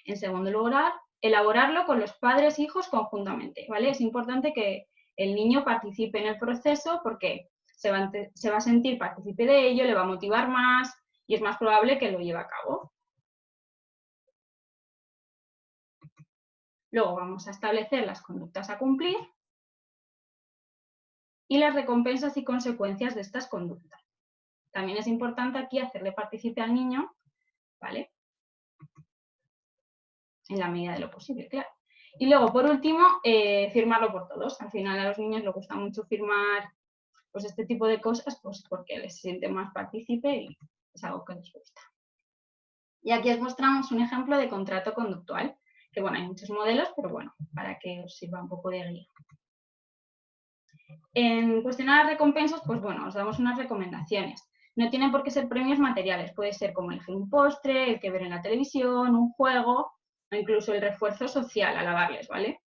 En segundo lugar, elaborarlo con los padres e hijos conjuntamente, ¿vale? Es importante que el niño participe en el proceso porque se va a sentir partícipe de ello, le va a motivar más y es más probable que lo lleve a cabo. Luego vamos a establecer las conductas a cumplir y las recompensas y consecuencias de estas conductas. También es importante aquí hacerle partícipe al niño, ¿vale? En la medida de lo posible, claro. Y luego, por último, firmarlo por todos. Al final a los niños les gusta mucho firmar pues, este tipo de cosas pues, porque les siente más partícipe y es algo que les gusta. Y aquí os mostramos un ejemplo de contrato conductual, que bueno, hay muchos modelos, pero bueno, para que os sirva un poco de guía. En cuestión a las recompensas, pues bueno, os damos unas recomendaciones. No tienen por qué ser premios materiales, puede ser como elegir un postre, el que ver en la televisión, un juego, o incluso el refuerzo social, alabarles, ¿vale?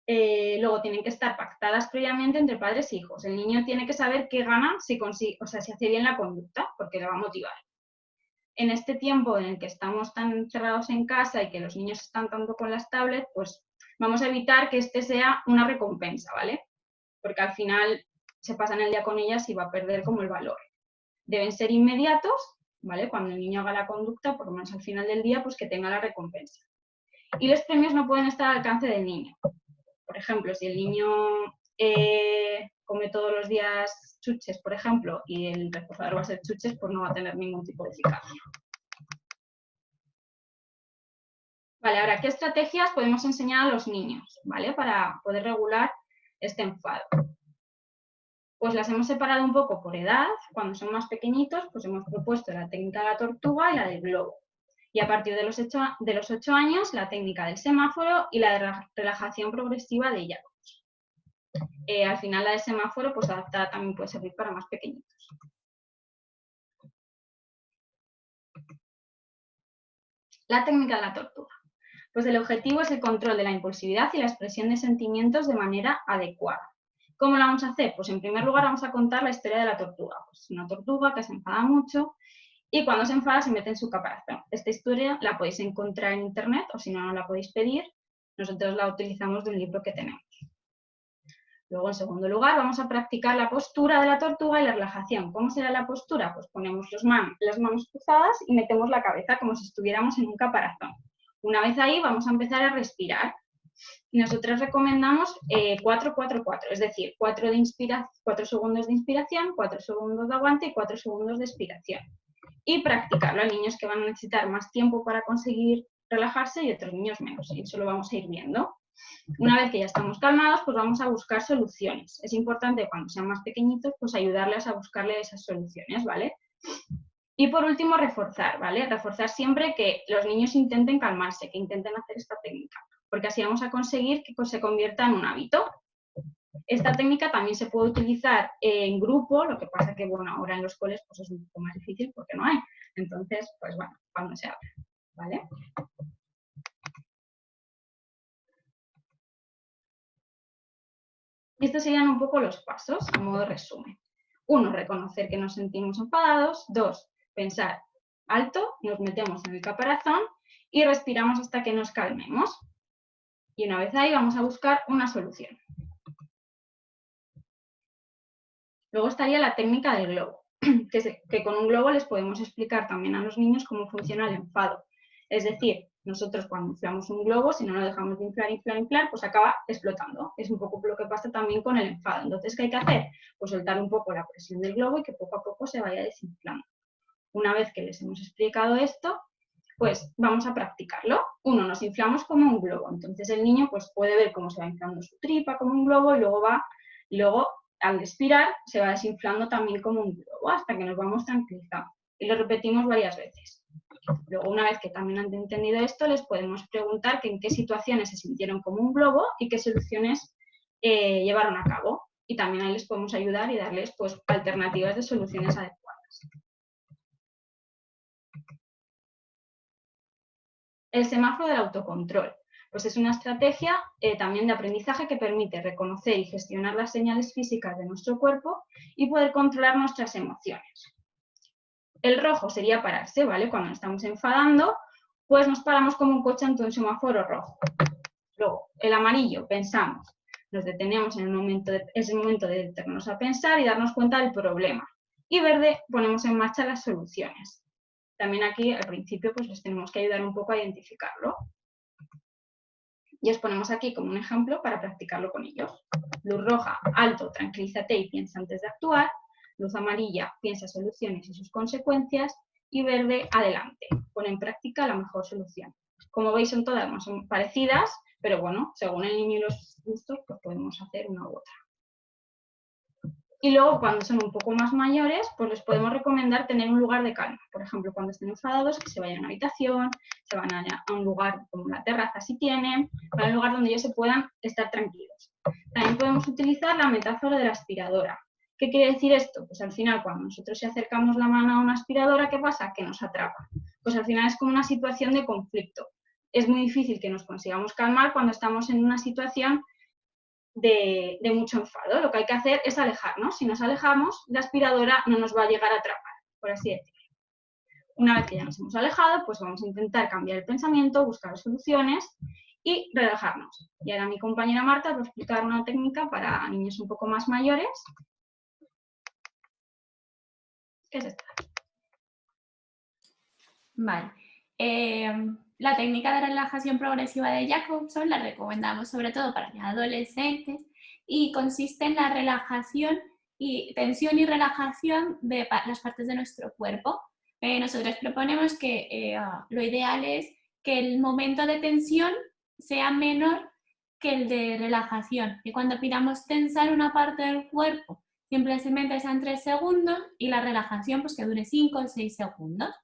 Luego tienen que estar pactadas previamente entre padres e hijos. El niño tiene que saber qué gana si consigue, o sea, si hace bien la conducta, porque le va a motivar. En este tiempo en el que estamos tan encerrados en casa y que los niños están tanto con las tablets, pues vamos a evitar que este sea una recompensa, ¿vale? Porque al final se pasan el día con ellas y va a perder como el valor. Deben ser inmediatos, ¿vale? Cuando el niño haga la conducta, por lo menos al final del día, pues que tenga la recompensa. Y los premios no pueden estar al alcance del niño. Por ejemplo, si el niño come todos los días chuches, por ejemplo, y el reforzador va a ser chuches, pues no va a tener ningún tipo de eficacia. Vale, ahora, ¿qué estrategias podemos enseñar a los niños, ¿vale? Para poder regular este enfado. Pues las hemos separado un poco por edad. Cuando son más pequeñitos, pues hemos propuesto la técnica de la tortuga y la del globo. Y a partir de los 8 años, la técnica del semáforo y la de relajación progresiva de Jacobs. Al final, la del semáforo, pues adaptada también puede servir para más pequeñitos. La técnica de la tortuga. Pues el objetivo es el control de la impulsividad y la expresión de sentimientos de manera adecuada. ¿Cómo lo vamos a hacer? Pues en primer lugar vamos a contar la historia de la tortuga. Pues una tortuga que se enfada mucho y cuando se enfada se mete en su caparazón. Esta historia la podéis encontrar en internet o si no, no la podéis pedir. Nosotros la utilizamos de un libro que tenemos. Luego, en segundo lugar, vamos a practicar la postura de la tortuga y la relajación. ¿Cómo será la postura? Pues ponemos las manos cruzadas y metemos la cabeza como si estuviéramos en un caparazón. Una vez ahí, vamos a empezar a respirar. Nosotros recomendamos 4-4-4, es decir, 4 segundos de inspiración, 4 segundos de aguante y 4 segundos de expiración. Y practicarlo. Hay niños que van a necesitar más tiempo para conseguir relajarse y otros niños menos. Y eso lo vamos a ir viendo. Una vez que ya estamos calmados, pues vamos a buscar soluciones. Es importante cuando sean más pequeñitos, pues ayudarles a buscarle esas soluciones, ¿vale? Y por último, reforzar, ¿vale? Reforzar siempre que los niños intenten calmarse, que intenten hacer esta técnica, porque así vamos a conseguir que se convierta en un hábito. Esta técnica también se puede utilizar en grupo, lo que pasa que, bueno, ahora en los coles pues es un poco más difícil porque no hay. Entonces, pues bueno, cuando se abra, ¿vale? Y estos serían un poco los pasos, a modo de resumen. 1, reconocer que nos sentimos enfadados. 2, pensar alto, nos metemos en el caparazón y respiramos hasta que nos calmemos. Y una vez ahí vamos a buscar una solución. Luego estaría la técnica del globo, que con un globo les podemos explicar también a los niños cómo funciona el enfado. Es decir, nosotros cuando inflamos un globo, si no lo dejamos de inflar, pues acaba explotando. Es un poco lo que pasa también con el enfado. Entonces, ¿qué hay que hacer? Pues soltar un poco la presión del globo y que poco a poco se vaya desinflando. Una vez que les hemos explicado esto, pues vamos a practicarlo. 1, nos inflamos como un globo. Entonces el niño pues, puede ver cómo se va inflando su tripa como un globo y luego al expirar se va desinflando también como un globo hasta que nos vamos tranquilizando. Y lo repetimos varias veces. Luego, una vez que también han entendido esto, les podemos preguntar que en qué situaciones se sintieron como un globo y qué soluciones llevaron a cabo. Y también ahí les podemos ayudar y darles pues, alternativas de soluciones adecuadas. El semáforo del autocontrol. Pues es una estrategia también de aprendizaje que permite reconocer y gestionar las señales físicas de nuestro cuerpo y poder controlar nuestras emociones. El rojo sería pararse, ¿vale? Cuando nos estamos enfadando, pues nos paramos como un coche ante un semáforo rojo. Luego, el amarillo, pensamos. Nos detenemos en el momento es el momento de detenernos a pensar y darnos cuenta del problema. Y verde, ponemos en marcha las soluciones. También aquí al principio pues les tenemos que ayudar un poco a identificarlo. Y os ponemos aquí como un ejemplo para practicarlo con ellos. Luz roja, alto, tranquilízate y piensa antes de actuar. Luz amarilla, piensa soluciones y sus consecuencias. Y verde, adelante, pon en práctica la mejor solución. Como veis son todas más parecidas, pero bueno, según el niño y los gustos, pues podemos hacer una u otra. Y luego cuando son un poco más mayores, pues les podemos recomendar tener un lugar de calma. Por ejemplo, cuando estén enfadados, que se vayan a una habitación, se van a un lugar como la terraza si tienen, para un lugar donde ellos se puedan estar tranquilos. También podemos utilizar la metáfora de la aspiradora. ¿Qué quiere decir esto? Pues al final, cuando nosotros si acercamos la mano a una aspiradora, ¿qué pasa? Que nos atrapa. Pues al final es como una situación de conflicto. Es muy difícil que nos consigamos calmar cuando estamos en una situación de mucho enfado. Lo que hay que hacer es alejarnos. Si nos alejamos, la aspiradora no nos va a llegar a atrapar, por así decirlo. Una vez que ya nos hemos alejado, pues vamos a intentar cambiar el pensamiento, buscar soluciones y relajarnos. Y ahora mi compañera Marta va a explicar una técnica para niños un poco más mayores. ¿Qué es esta? Vale. La técnica de relajación progresiva de Jacobson la recomendamos sobre todo para adolescentes y consiste en la relajación y tensión y relajación de las partes de nuestro cuerpo. Nosotros proponemos que lo ideal es que el momento de tensión sea menor que el de relajación, que cuando pidamos tensar una parte del cuerpo simplemente sean 3 segundos y la relajación pues que dure 5 o 6 segundos.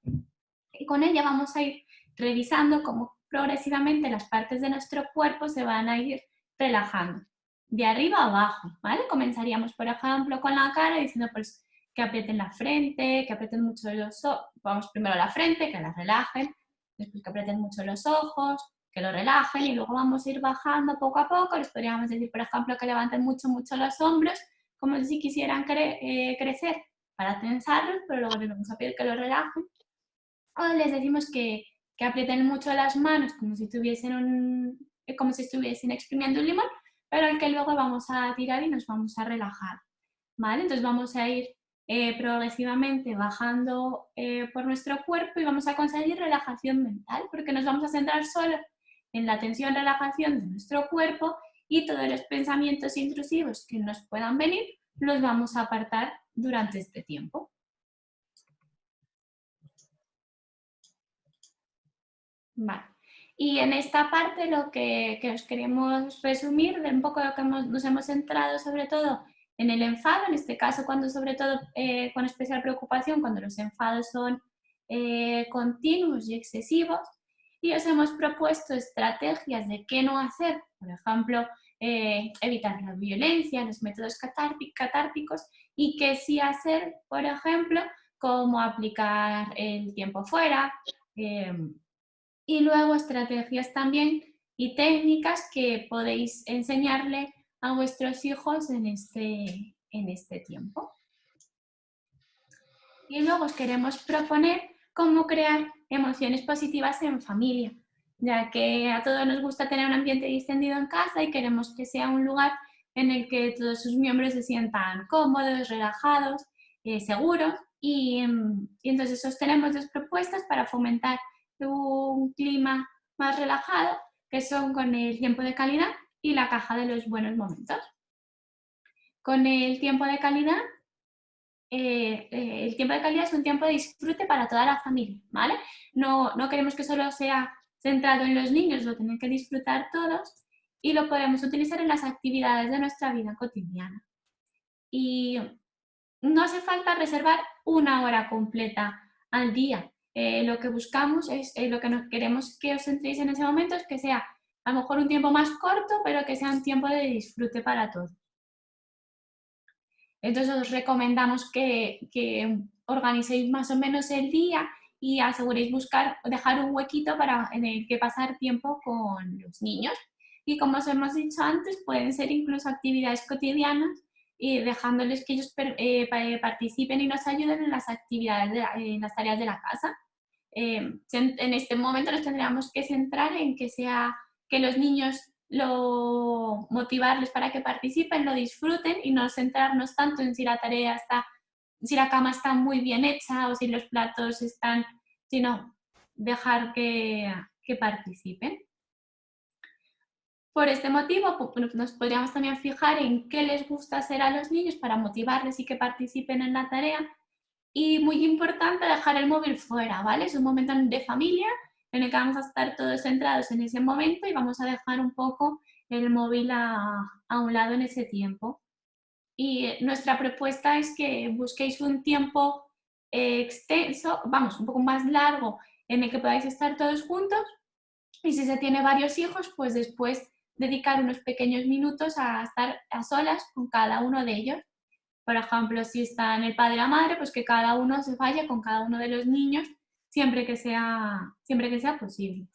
Y con ella vamos a ir revisando cómo progresivamente las partes de nuestro cuerpo se van a ir relajando, de arriba a abajo, ¿vale? Comenzaríamos, por ejemplo, con la cara diciendo pues que aprieten la frente, que aprieten mucho los ojos, vamos primero a la frente, que la relajen, después que aprieten mucho los ojos, que lo relajen y luego vamos a ir bajando poco a poco. Les podríamos decir, por ejemplo, que levanten mucho los hombros, como si quisieran crecer para tensarlos, pero luego les vamos a pedir que lo relajen. O les decimos que aprieten mucho las manos como si estuviesen exprimiendo un limón, pero al que luego vamos a tirar y nos vamos a relajar, ¿vale? Entonces vamos a ir progresivamente bajando por nuestro cuerpo y vamos a conseguir relajación mental, porque nos vamos a centrar solo en la tensión, relajación de nuestro cuerpo y todos los pensamientos intrusivos que nos puedan venir los vamos a apartar durante este tiempo. Vale. Y en esta parte lo que os queremos resumir de un poco lo que nos hemos centrado sobre todo en el enfado, en este caso cuando sobre todo con especial preocupación cuando los enfados son continuos y excesivos, y os hemos propuesto estrategias de qué no hacer, por ejemplo, evitar la violencia, los métodos catárticos y qué sí hacer, por ejemplo, como aplicar el tiempo fuera, y luego estrategias también y técnicas que podéis enseñarle a vuestros hijos en este tiempo. Y luego os queremos proponer cómo crear emociones positivas en familia, ya que a todos nos gusta tener un ambiente distendido en casa y queremos que sea un lugar en el que todos sus miembros se sientan cómodos, relajados, seguros, y entonces os tenemos 2 propuestas para fomentar un clima más relajado, que son con el tiempo de calidad y la caja de los buenos momentos. Con el tiempo de calidad, el tiempo de calidad es un tiempo de disfrute para toda la familia, ¿vale? No queremos que solo sea centrado en los niños, lo tienen que disfrutar todos y lo podemos utilizar en las actividades de nuestra vida cotidiana. Y no hace falta reservar 1 hora completa al día. Lo que buscamos es, lo que queremos que os centréis en ese momento es que sea a lo mejor un tiempo más corto, pero que sea un tiempo de disfrute para todos. Entonces os recomendamos que organicéis más o menos el día y aseguréis dejar un huequito en el que pasar tiempo con los niños. Y como os hemos dicho antes, pueden ser incluso actividades cotidianas y dejándoles que ellos participen y nos ayuden en las actividades, en las tareas de la casa. En este momento nos tendríamos que centrar en que los niños motivarles para que participen, lo disfruten y no centrarnos tanto en si la tarea está si la cama está muy bien hecha o si los platos están, sino dejar que participen. Por este motivo, nos podríamos también fijar en qué les gusta hacer a los niños para motivarles y que participen en la tarea. Y muy importante, dejar el móvil fuera, ¿vale? Es un momento de familia en el que vamos a estar todos centrados en ese momento y vamos a dejar un poco el móvil a un lado en ese tiempo. Y nuestra propuesta es que busquéis un tiempo extenso, vamos, un poco más largo, en el que podáis estar todos juntos. Y si se tiene varios hijos, pues después dedicar unos pequeños minutos a estar a solas con cada uno de ellos. Por ejemplo, si están el padre y la madre, pues que cada uno se vaya con cada uno de los niños siempre que sea posible.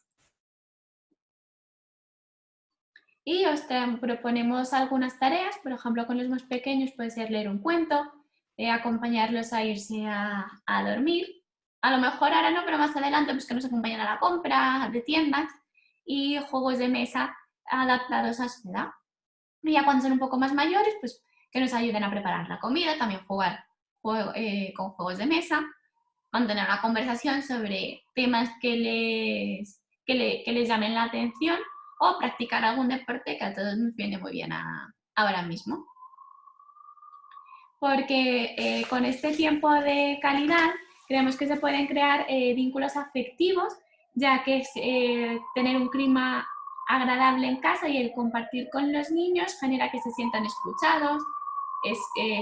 Y os proponemos algunas tareas, por ejemplo, con los más pequeños puede ser leer un cuento, acompañarlos a irse a dormir. A lo mejor ahora no, pero más adelante pues que nos acompañen a la compra de tiendas y juegos de mesa adaptados a su edad. Y ya cuando son un poco más mayores, pues que nos ayuden a preparar la comida, también jugar con juegos de mesa, mantener una conversación sobre temas que les llamen la atención o practicar algún deporte que a todos nos viene muy bien ahora mismo. Porque con este tiempo de calidad creemos que se pueden crear vínculos afectivos, ya que tener un clima agradable en casa y el compartir con los niños genera que se sientan escuchados,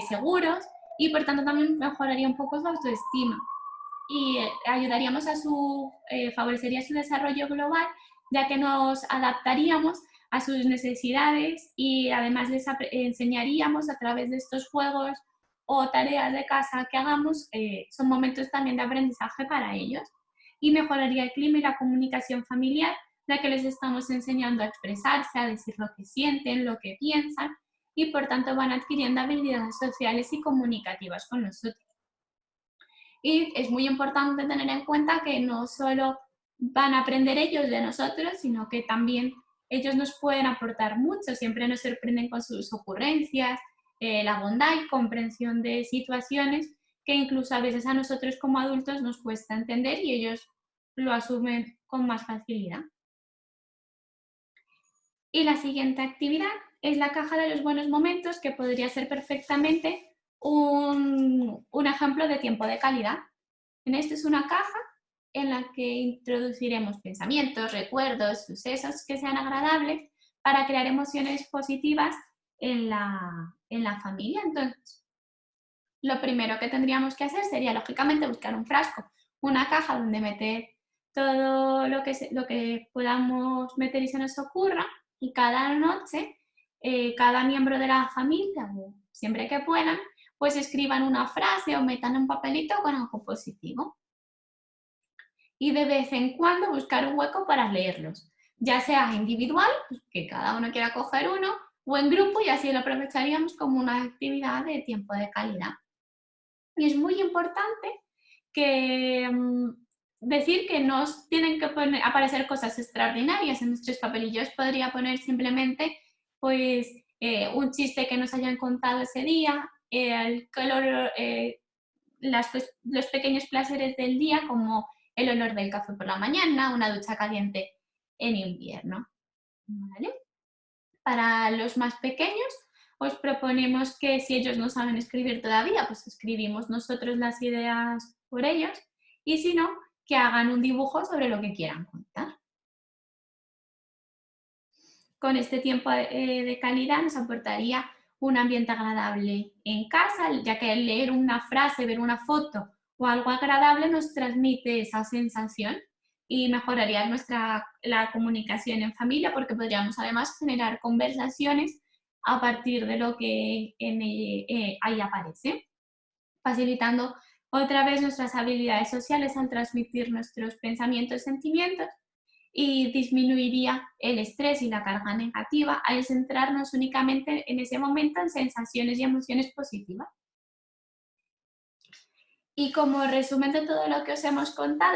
seguros y por tanto también mejoraría un poco su autoestima y ayudaríamos favorecería su desarrollo global, ya que nos adaptaríamos a sus necesidades y además les enseñaríamos a través de estos juegos o tareas de casa que hagamos, son momentos también de aprendizaje para ellos y mejoraría el clima y la comunicación familiar, ya que les estamos enseñando a expresarse, a decir lo que sienten, lo que piensan y por tanto van adquiriendo habilidades sociales y comunicativas con nosotros. Y es muy importante tener en cuenta que no solo van a aprender ellos de nosotros, sino que también ellos nos pueden aportar mucho, siempre nos sorprenden con sus ocurrencias, la bondad y comprensión de situaciones que incluso a veces a nosotros como adultos nos cuesta entender y ellos lo asumen con más facilidad. Y la siguiente actividad es la caja de los buenos momentos, que podría ser perfectamente un ejemplo de tiempo de calidad. En esta es una caja en la que introduciremos pensamientos, recuerdos, sucesos que sean agradables para crear emociones positivas en la familia. Entonces, lo primero que tendríamos que hacer sería, lógicamente, buscar un frasco, una caja donde meter todo lo que podamos meter y se nos ocurra, y cada noche, cada miembro de la familia, siempre que puedan, pues escriban una frase o metan un papelito con algo positivo. Y de vez en cuando buscar un hueco para leerlos, ya sea individual, pues que cada uno quiera coger uno, o en grupo, y así lo aprovecharíamos como una actividad de tiempo de calidad. Y es muy importante decir que no tienen que aparecer cosas extraordinarias. En nuestros papelillos podría poner simplemente pues, un chiste que nos hayan contado ese día, los pequeños placeres del día, como el olor del café por la mañana, una ducha caliente en invierno. ¿Vale? Para los más pequeños, os proponemos que si ellos no saben escribir todavía, pues escribimos nosotros las ideas por ellos, y si no, que hagan un dibujo sobre lo que quieran contar. Con este tiempo de calidad nos aportaría un ambiente agradable en casa, ya que leer una frase, ver una foto o algo agradable nos transmite esa sensación y mejoraría la comunicación en familia, porque podríamos además generar conversaciones a partir de lo que ahí aparece, facilitando otra vez nuestras habilidades sociales al transmitir nuestros pensamientos y sentimientos, y disminuiría el estrés y la carga negativa al centrarnos únicamente en ese momento en sensaciones y emociones positivas. Y como resumen de todo lo que os hemos contado,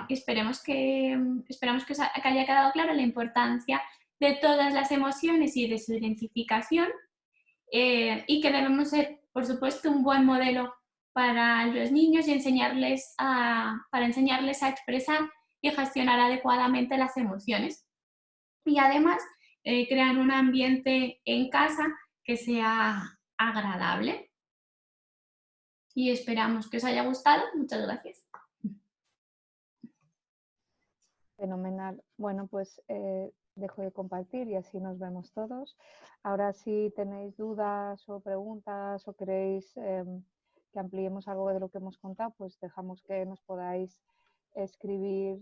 esperemos que os haya quedado claro la importancia de todas las emociones y de su identificación, y que debemos ser, por supuesto, un buen modelo para los niños y para enseñarles a expresar y gestionar adecuadamente las emociones. Y además crear un ambiente en casa que sea agradable. Y esperamos que os haya gustado. Muchas gracias. Fenomenal. Bueno, pues dejo de compartir y así nos vemos todos. Ahora, si tenéis dudas o preguntas o queréis que ampliemos algo de lo que hemos contado, pues dejamos que nos podáis escribir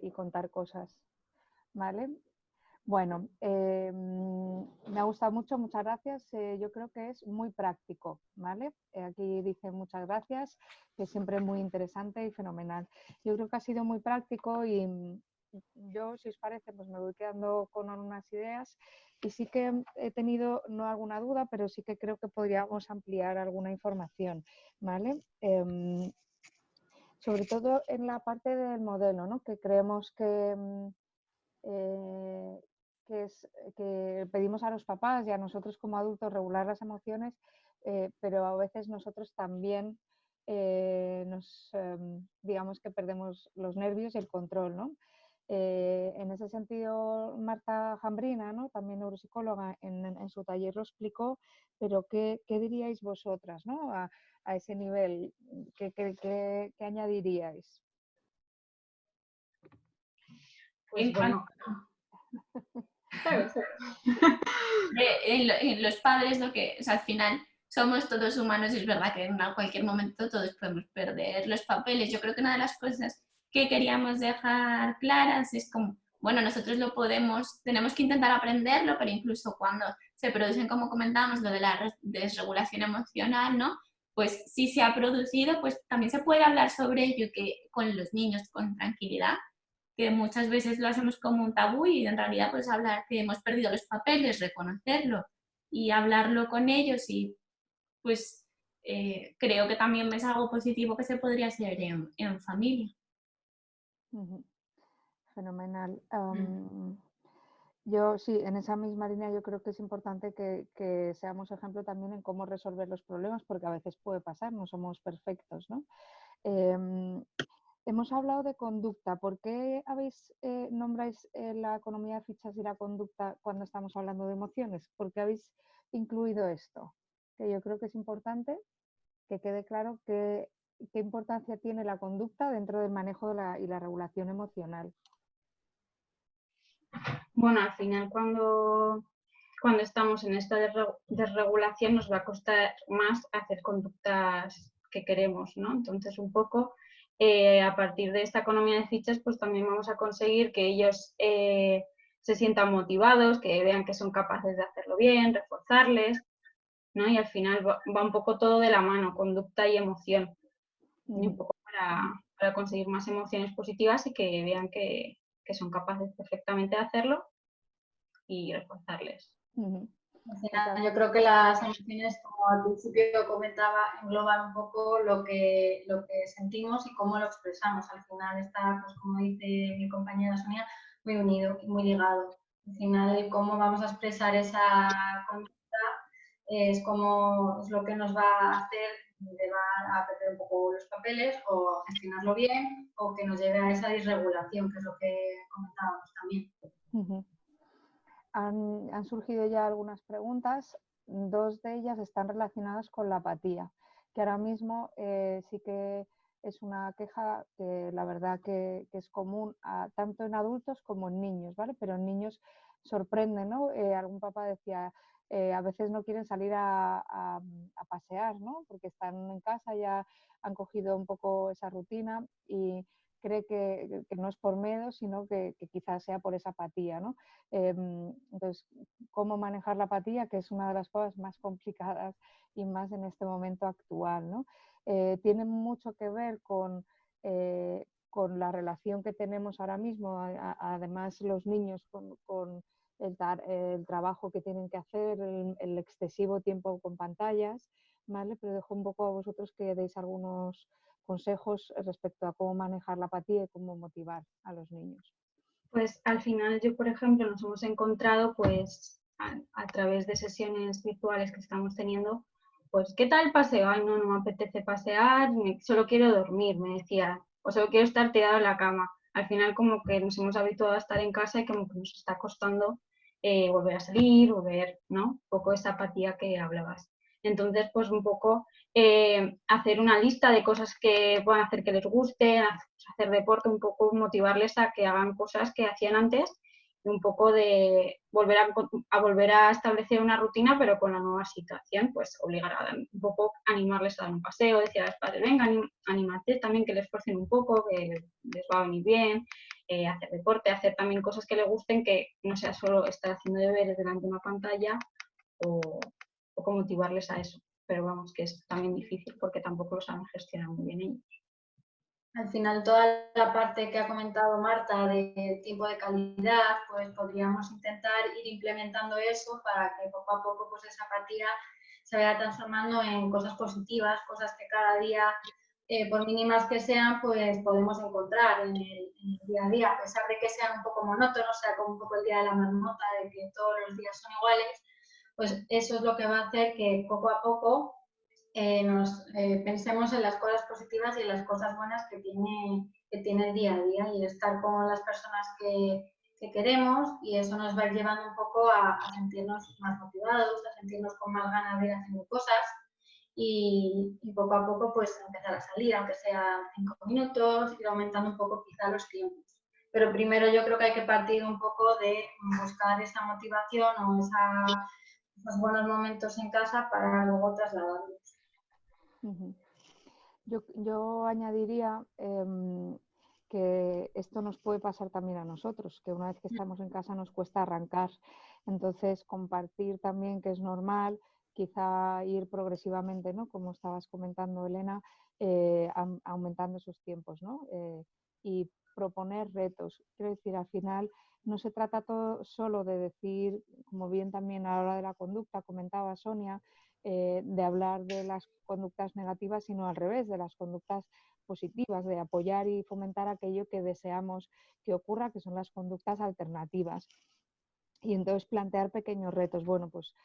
y contar cosas, ¿vale? Bueno, me ha gustado mucho, muchas gracias. Yo creo que es muy práctico, ¿vale? Aquí dice muchas gracias, que siempre es muy interesante y fenomenal. Yo creo que ha sido muy práctico y yo, si os parece, pues me voy quedando con algunas ideas y sí que he tenido, no alguna duda, pero sí que creo que podríamos ampliar alguna información, ¿vale? Sobre todo en la parte del modelo, ¿no? Que creemos que pedimos a los papás y a nosotros como adultos regular las emociones, pero a veces nosotros también digamos que perdemos los nervios y el control, ¿no? En ese sentido, Marta Jambrina, ¿no? También neuropsicóloga, en su taller lo explicó, pero ¿qué diríais vosotras, ¿no? A ese nivel? ¿Qué añadiríais? Pues bueno, En los padres, o sea, al final somos todos humanos y es verdad que en cualquier momento todos podemos perder los papeles. Yo creo que una de las cosas que queríamos dejar claras es como, bueno, nosotros lo podemos, tenemos que intentar aprenderlo, pero incluso cuando se producen, como comentábamos, lo de la desregulación emocional, ¿no? Pues si se ha producido, pues también se puede hablar sobre ello que con los niños con tranquilidad, que muchas veces lo hacemos como un tabú y en realidad pues hablar que hemos perdido los papeles, reconocerlo y hablarlo con ellos y pues creo que también es algo positivo que se podría hacer en familia. Fenomenal. Yo sí, en esa misma línea yo creo que es importante que seamos ejemplo también en cómo resolver los problemas, porque a veces puede pasar, no somos perfectos, ¿no? Hemos hablado de conducta. ¿Por qué nombráis la economía de fichas y la conducta cuando estamos hablando de emociones? ¿Por qué habéis incluido esto? Que yo creo que es importante que quede claro qué importancia tiene la conducta dentro del manejo y la regulación emocional. Bueno, al final cuando estamos en esta desregulación nos va a costar más hacer conductas que queremos, ¿no? Entonces, un poco a partir de esta economía de fichas, pues también vamos a conseguir que ellos se sientan motivados, que vean que son capaces de hacerlo bien, reforzarles, ¿no? Y al final va un poco todo de la mano, conducta y emoción, y un poco para conseguir más emociones positivas y que vean que son capaces perfectamente de hacerlo y reforzarles. Yo creo que las emociones, como al principio comentaba, engloban un poco lo que sentimos y cómo lo expresamos. Al final está, pues como dice mi compañera Sonia, muy unido, muy ligado. Al final, cómo vamos a expresar esa conducta es lo que nos va a hacer llevar a perder un poco los papeles o gestionarlo bien o que nos lleve a esa disregulación, que es lo que comentábamos también. Han surgido ya algunas preguntas. Dos de ellas están relacionadas con la apatía, que ahora mismo sí que es una queja que la verdad que es común tanto en adultos como en niños, ¿vale? Pero en niños sorprende, ¿no? Algún papá decía, a veces no quieren salir a pasear, ¿no? Porque están en casa, ya han cogido un poco esa rutina y cree que no es por miedo, sino que quizás sea por esa apatía, ¿no? Entonces, ¿cómo manejar la apatía? Que es una de las cosas más complicadas y más en este momento actual, ¿no? Tiene mucho que ver con la relación que tenemos ahora mismo, además los niños con el trabajo que tienen que hacer, el excesivo tiempo con pantallas, ¿vale? Pero dejo un poco a vosotros que deis algunos consejos respecto a cómo manejar la apatía y cómo motivar a los niños. Pues al final yo, por ejemplo, nos hemos encontrado pues a través de sesiones virtuales que estamos teniendo, pues, ¿qué tal el paseo? Ay, no me apetece pasear, solo quiero dormir, me decía, o solo quiero estar tirado en la cama. Al final como que nos hemos habituado a estar en casa y como que nos está costando volver a salir, volver, ¿no? Un poco esa apatía que hablabas. Entonces, pues un poco hacer una lista de cosas que puedan hacer que les guste, hacer deporte, un poco motivarles a que hagan cosas que hacían antes, y un poco de volver a volver a establecer una rutina, pero con la nueva situación, pues obligar a un poco, animarles a dar un paseo, decir a los padres, venga, anímate también, que les esfuercen un poco, que les va a venir bien, hacer deporte, hacer también cosas que les gusten, que no sea solo estar haciendo deberes delante de una pantalla, o poco motivarles a eso. Pero vamos, que es también difícil porque tampoco lo saben gestionar muy bien ellos. Al final, toda la parte que ha comentado Marta de tiempo de calidad, pues podríamos intentar ir implementando eso para que poco a poco pues esa apatía se vaya transformando en cosas positivas, cosas que cada día, por mínimas que sean, pues podemos encontrar en el día a día, a pesar de que sean un poco monótonos, sea como un poco el día de la marmota, de que todos los días son iguales, pues eso es lo que va a hacer que poco a poco pensemos en las cosas positivas y en las cosas buenas que tiene el día a día y estar con las personas que queremos, y eso nos va a ir llevando un poco a sentirnos más motivados, a sentirnos con más ganas de ir haciendo cosas y poco a poco pues empezar a salir, aunque sea 5 minutos, ir aumentando un poco quizá los tiempos. Pero primero yo creo que hay que partir un poco de buscar esa motivación o esos buenos momentos en casa para luego trasladarlos. Yo añadiría que esto nos puede pasar también a nosotros, que una vez que estamos en casa nos cuesta arrancar. Entonces, compartir también que es normal, quizá ir progresivamente, ¿no? Como estabas comentando, Elena, aumentando esos tiempos, ¿no? Y proponer retos. Quiero decir, al final no se trata todo solo de decir, como bien también a la hora de la conducta comentaba Sonia, de hablar de las conductas negativas, sino al revés, de las conductas positivas, de apoyar y fomentar aquello que deseamos que ocurra, que son las conductas alternativas. Y entonces plantear pequeños retos. Bueno, pues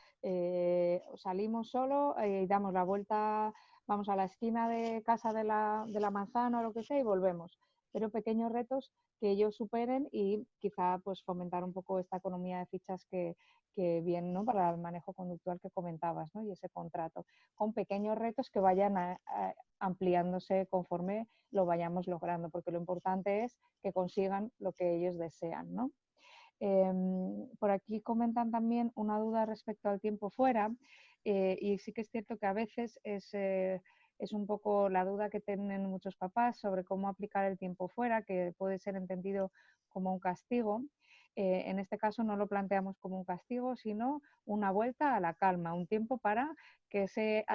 salimos solo y damos la vuelta, vamos a la esquina de casa de la manzana o lo que sea y volvemos. Pero pequeños retos que ellos superen y quizá pues fomentar un poco esta economía de fichas que viene, ¿no? Para el manejo conductual que comentabas, ¿no? Y ese contrato, con pequeños retos que vayan ampliándose conforme lo vayamos logrando, porque lo importante es que consigan lo que ellos desean, ¿no? Por aquí comentan también una duda respecto al tiempo fuera, y sí que es cierto que a veces es un poco la duda que tienen muchos papás sobre cómo aplicar el tiempo fuera, que puede ser entendido como un castigo. En este caso no lo planteamos como un castigo, sino una vuelta a la calma, un tiempo para que ese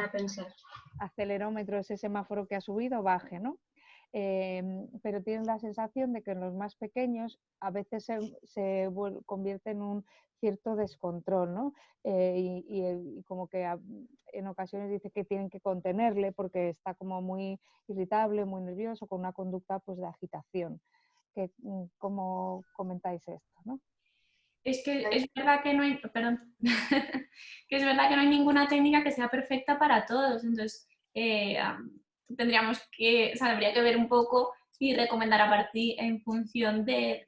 acelerómetro, ese semáforo que ha subido, baje, ¿no? Pero tienen la sensación de que en los más pequeños a veces se convierte en un cierto descontrol, ¿no? Y como que en ocasiones dice que tienen que contenerle porque está como muy irritable, muy nervioso, con una conducta pues de agitación. ¿Cómo comentáis esto, ¿no? Es que es verdad que no hay, perdón, que es verdad que no hay ninguna técnica que sea perfecta para todos. Entonces, tendríamos que, o sea, habría que ver un poco y recomendar a partir en función de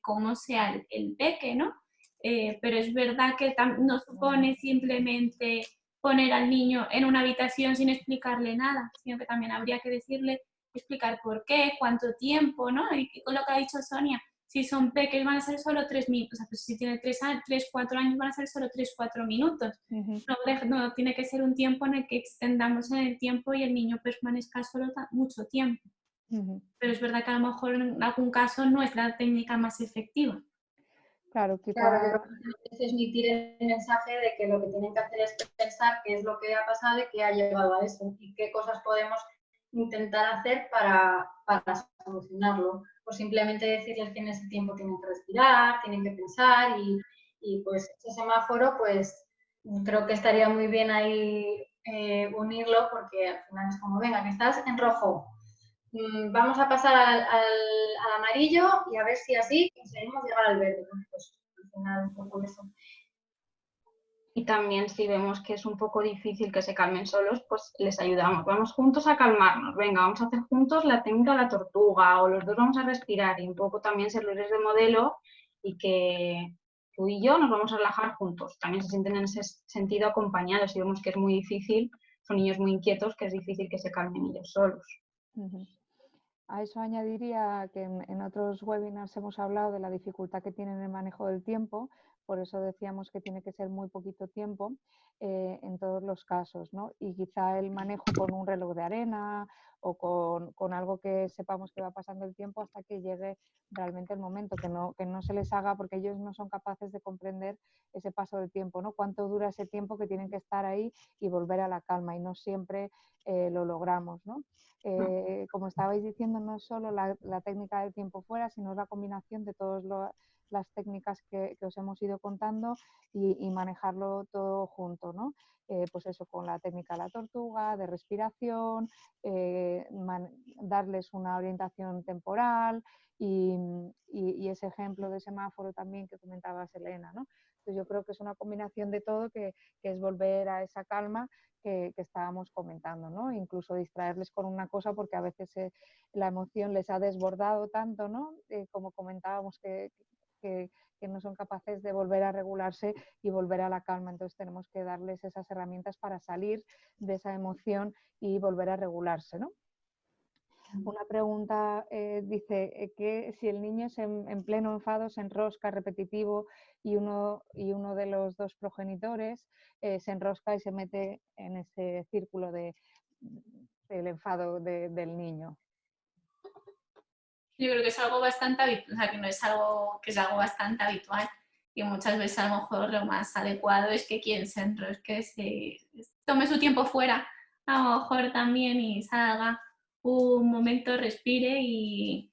cómo sea el peque, ¿no? Pero es verdad que no supone simplemente poner al niño en una habitación sin explicarle nada, sino que también habría que decirle, explicar por qué, cuánto tiempo, ¿no? Y con lo que ha dicho Sonia, si son pequeños van a ser solo 3 minutos, o sea, pues si tiene 3, 4 años van a ser solo 3, 4 minutos. No tiene que ser un tiempo en el que extendamos en el tiempo y el niño permanezca solo mucho tiempo. Pero es verdad que a lo mejor en algún caso no es la técnica más efectiva. Claro, Claro, es transmitir el mensaje de que lo que tienen que hacer es pensar qué es lo que ha pasado y qué ha llevado a eso y qué cosas podemos intentar hacer para solucionarlo. O simplemente decirles que en ese tiempo tienen que respirar, tienen que pensar y pues ese semáforo pues creo que estaría muy bien ahí unirlo, porque al final es como, venga, que estás en rojo, vamos a pasar al amarillo y a ver si así conseguimos llegar al verde. Pues al final un poco eso. Y también si vemos que es un poco difícil que se calmen solos, pues les ayudamos. Vamos juntos a calmarnos. Venga, vamos a hacer juntos la técnica de la tortuga o los dos vamos a respirar y un poco también servirles de modelo y que tú y yo nos vamos a relajar juntos. También se sienten en ese sentido acompañados y vemos que es muy difícil, son niños muy inquietos, que es difícil que se calmen ellos solos. A eso añadiría que en otros webinars hemos hablado de la dificultad que tienen en el manejo del tiempo, por eso decíamos que tiene que ser muy poquito tiempo en todos los casos, ¿no? Y quizá el manejo con un reloj de arena o con algo que sepamos que va pasando el tiempo hasta que llegue realmente el momento, que no se les haga porque ellos no son capaces de comprender ese paso del tiempo, ¿no? Cuánto dura ese tiempo que tienen que estar ahí y volver a la calma y no siempre lo logramos, ¿no? Como estabais diciendo, no es solo la técnica del tiempo fuera, sino la combinación de todas las técnicas que os hemos ido contando y manejarlo todo junto, ¿no? Pues eso, con la técnica de la tortuga, de respiración, darles una orientación temporal y ese ejemplo de semáforo también que comentabas, Elena, ¿no? Entonces yo creo que es una combinación de todo que es volver a esa calma que estábamos comentando, ¿no? Incluso distraerles con una cosa porque a veces la emoción les ha desbordado tanto, ¿no? Como comentábamos que no son capaces de volver a regularse y volver a la calma. Entonces tenemos que darles esas herramientas para salir de esa emoción y volver a regularse, ¿no? Una pregunta dice que si el niño en pleno enfado se enrosca repetitivo y uno de los dos progenitores se enrosca y se mete en ese círculo del enfado del niño. Yo creo que es algo bastante habitual, o sea, que no es algo que es algo bastante habitual y muchas veces a lo mejor lo más adecuado es que quien se enrosque se tome su tiempo fuera, a lo mejor también y salga un momento, respire y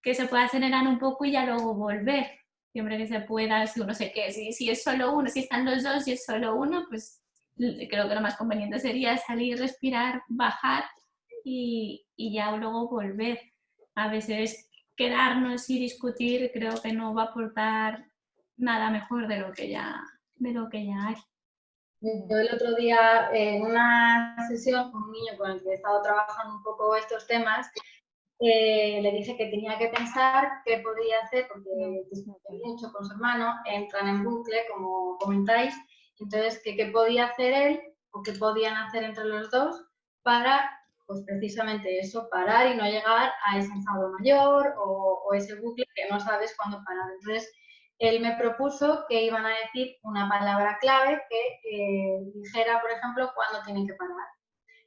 que se pueda acelerar un poco y ya luego volver, siempre que se pueda, si uno se queda, si es solo uno, si están los dos y es solo uno, pues creo que lo más conveniente sería salir, respirar, bajar y ya luego volver. A veces quedarnos y discutir creo que no va a aportar nada mejor de lo que ya hay. Yo el otro día, en una sesión con un niño con el que he estado trabajando un poco estos temas, le dije que tenía que pensar qué podía hacer, porque discute mucho con su hermano, entran en bucle, como comentáis, entonces qué podía hacer él o qué podían hacer entre los dos para, pues precisamente eso, parar y no llegar a ese enfado mayor o ese bucle que no sabes cuándo parar. Entonces, él me propuso que iban a decir una palabra clave que dijera, por ejemplo, cuándo tienen que parar.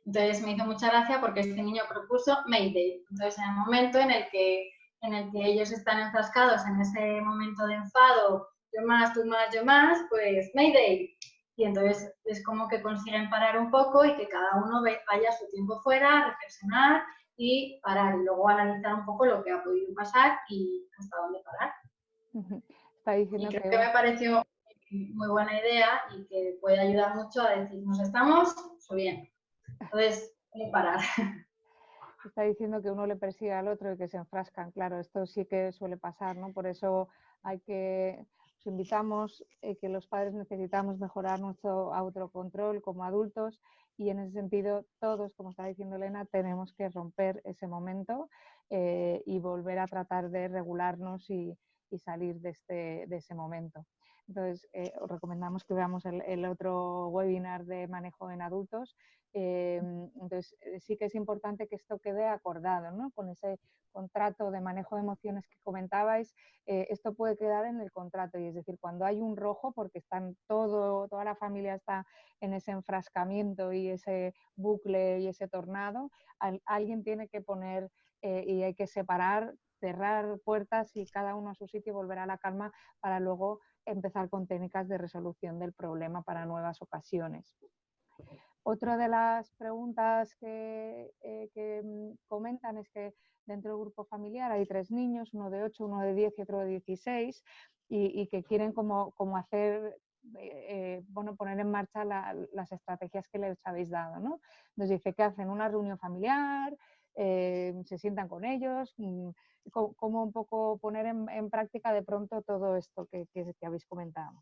Entonces me hizo mucha gracia porque este niño propuso Mayday. Entonces en el momento en el que ellos están enfrascados en ese momento de enfado, yo más, tú más, yo más, pues Mayday. Y entonces es como que consiguen parar un poco y que cada uno vaya su tiempo fuera, reflexionar y parar. Y luego analizar un poco lo que ha podido pasar y hasta dónde parar. Está diciendo y creo que me pareció muy buena idea y que puede ayudar mucho a decir, nos estamos subiendo. Entonces, parar. Está diciendo que uno le persigue al otro y que se enfrascan. Claro, esto sí que suele pasar, ¿no? Por eso os invitamos que los padres necesitamos mejorar nuestro autocontrol como adultos y en ese sentido todos, como está diciendo Elena, tenemos que romper ese momento y volver a tratar de regularnos y salir de ese momento. Entonces, os recomendamos que veamos el otro webinar de manejo en adultos. Entonces, sí que es importante que esto quede acordado, ¿no? Con ese contrato de manejo de emociones que comentabais, esto puede quedar en el contrato y es decir, cuando hay un rojo, porque toda la familia está en ese enfrascamiento y ese bucle y ese tornado, alguien tiene que poner y hay que separar, cerrar puertas y cada uno a su sitio y volver a la calma para luego empezar con técnicas de resolución del problema para nuevas ocasiones. Otra de las preguntas que comentan es que dentro del grupo familiar hay 3 niños, uno de 8, uno de 10 y otro de 16, y que quieren como hacer, poner en marcha las estrategias que les habéis dado, ¿no? Nos dice que hacen una reunión familiar, se sientan con ellos, cómo un poco poner en práctica de pronto todo esto que habéis comentado.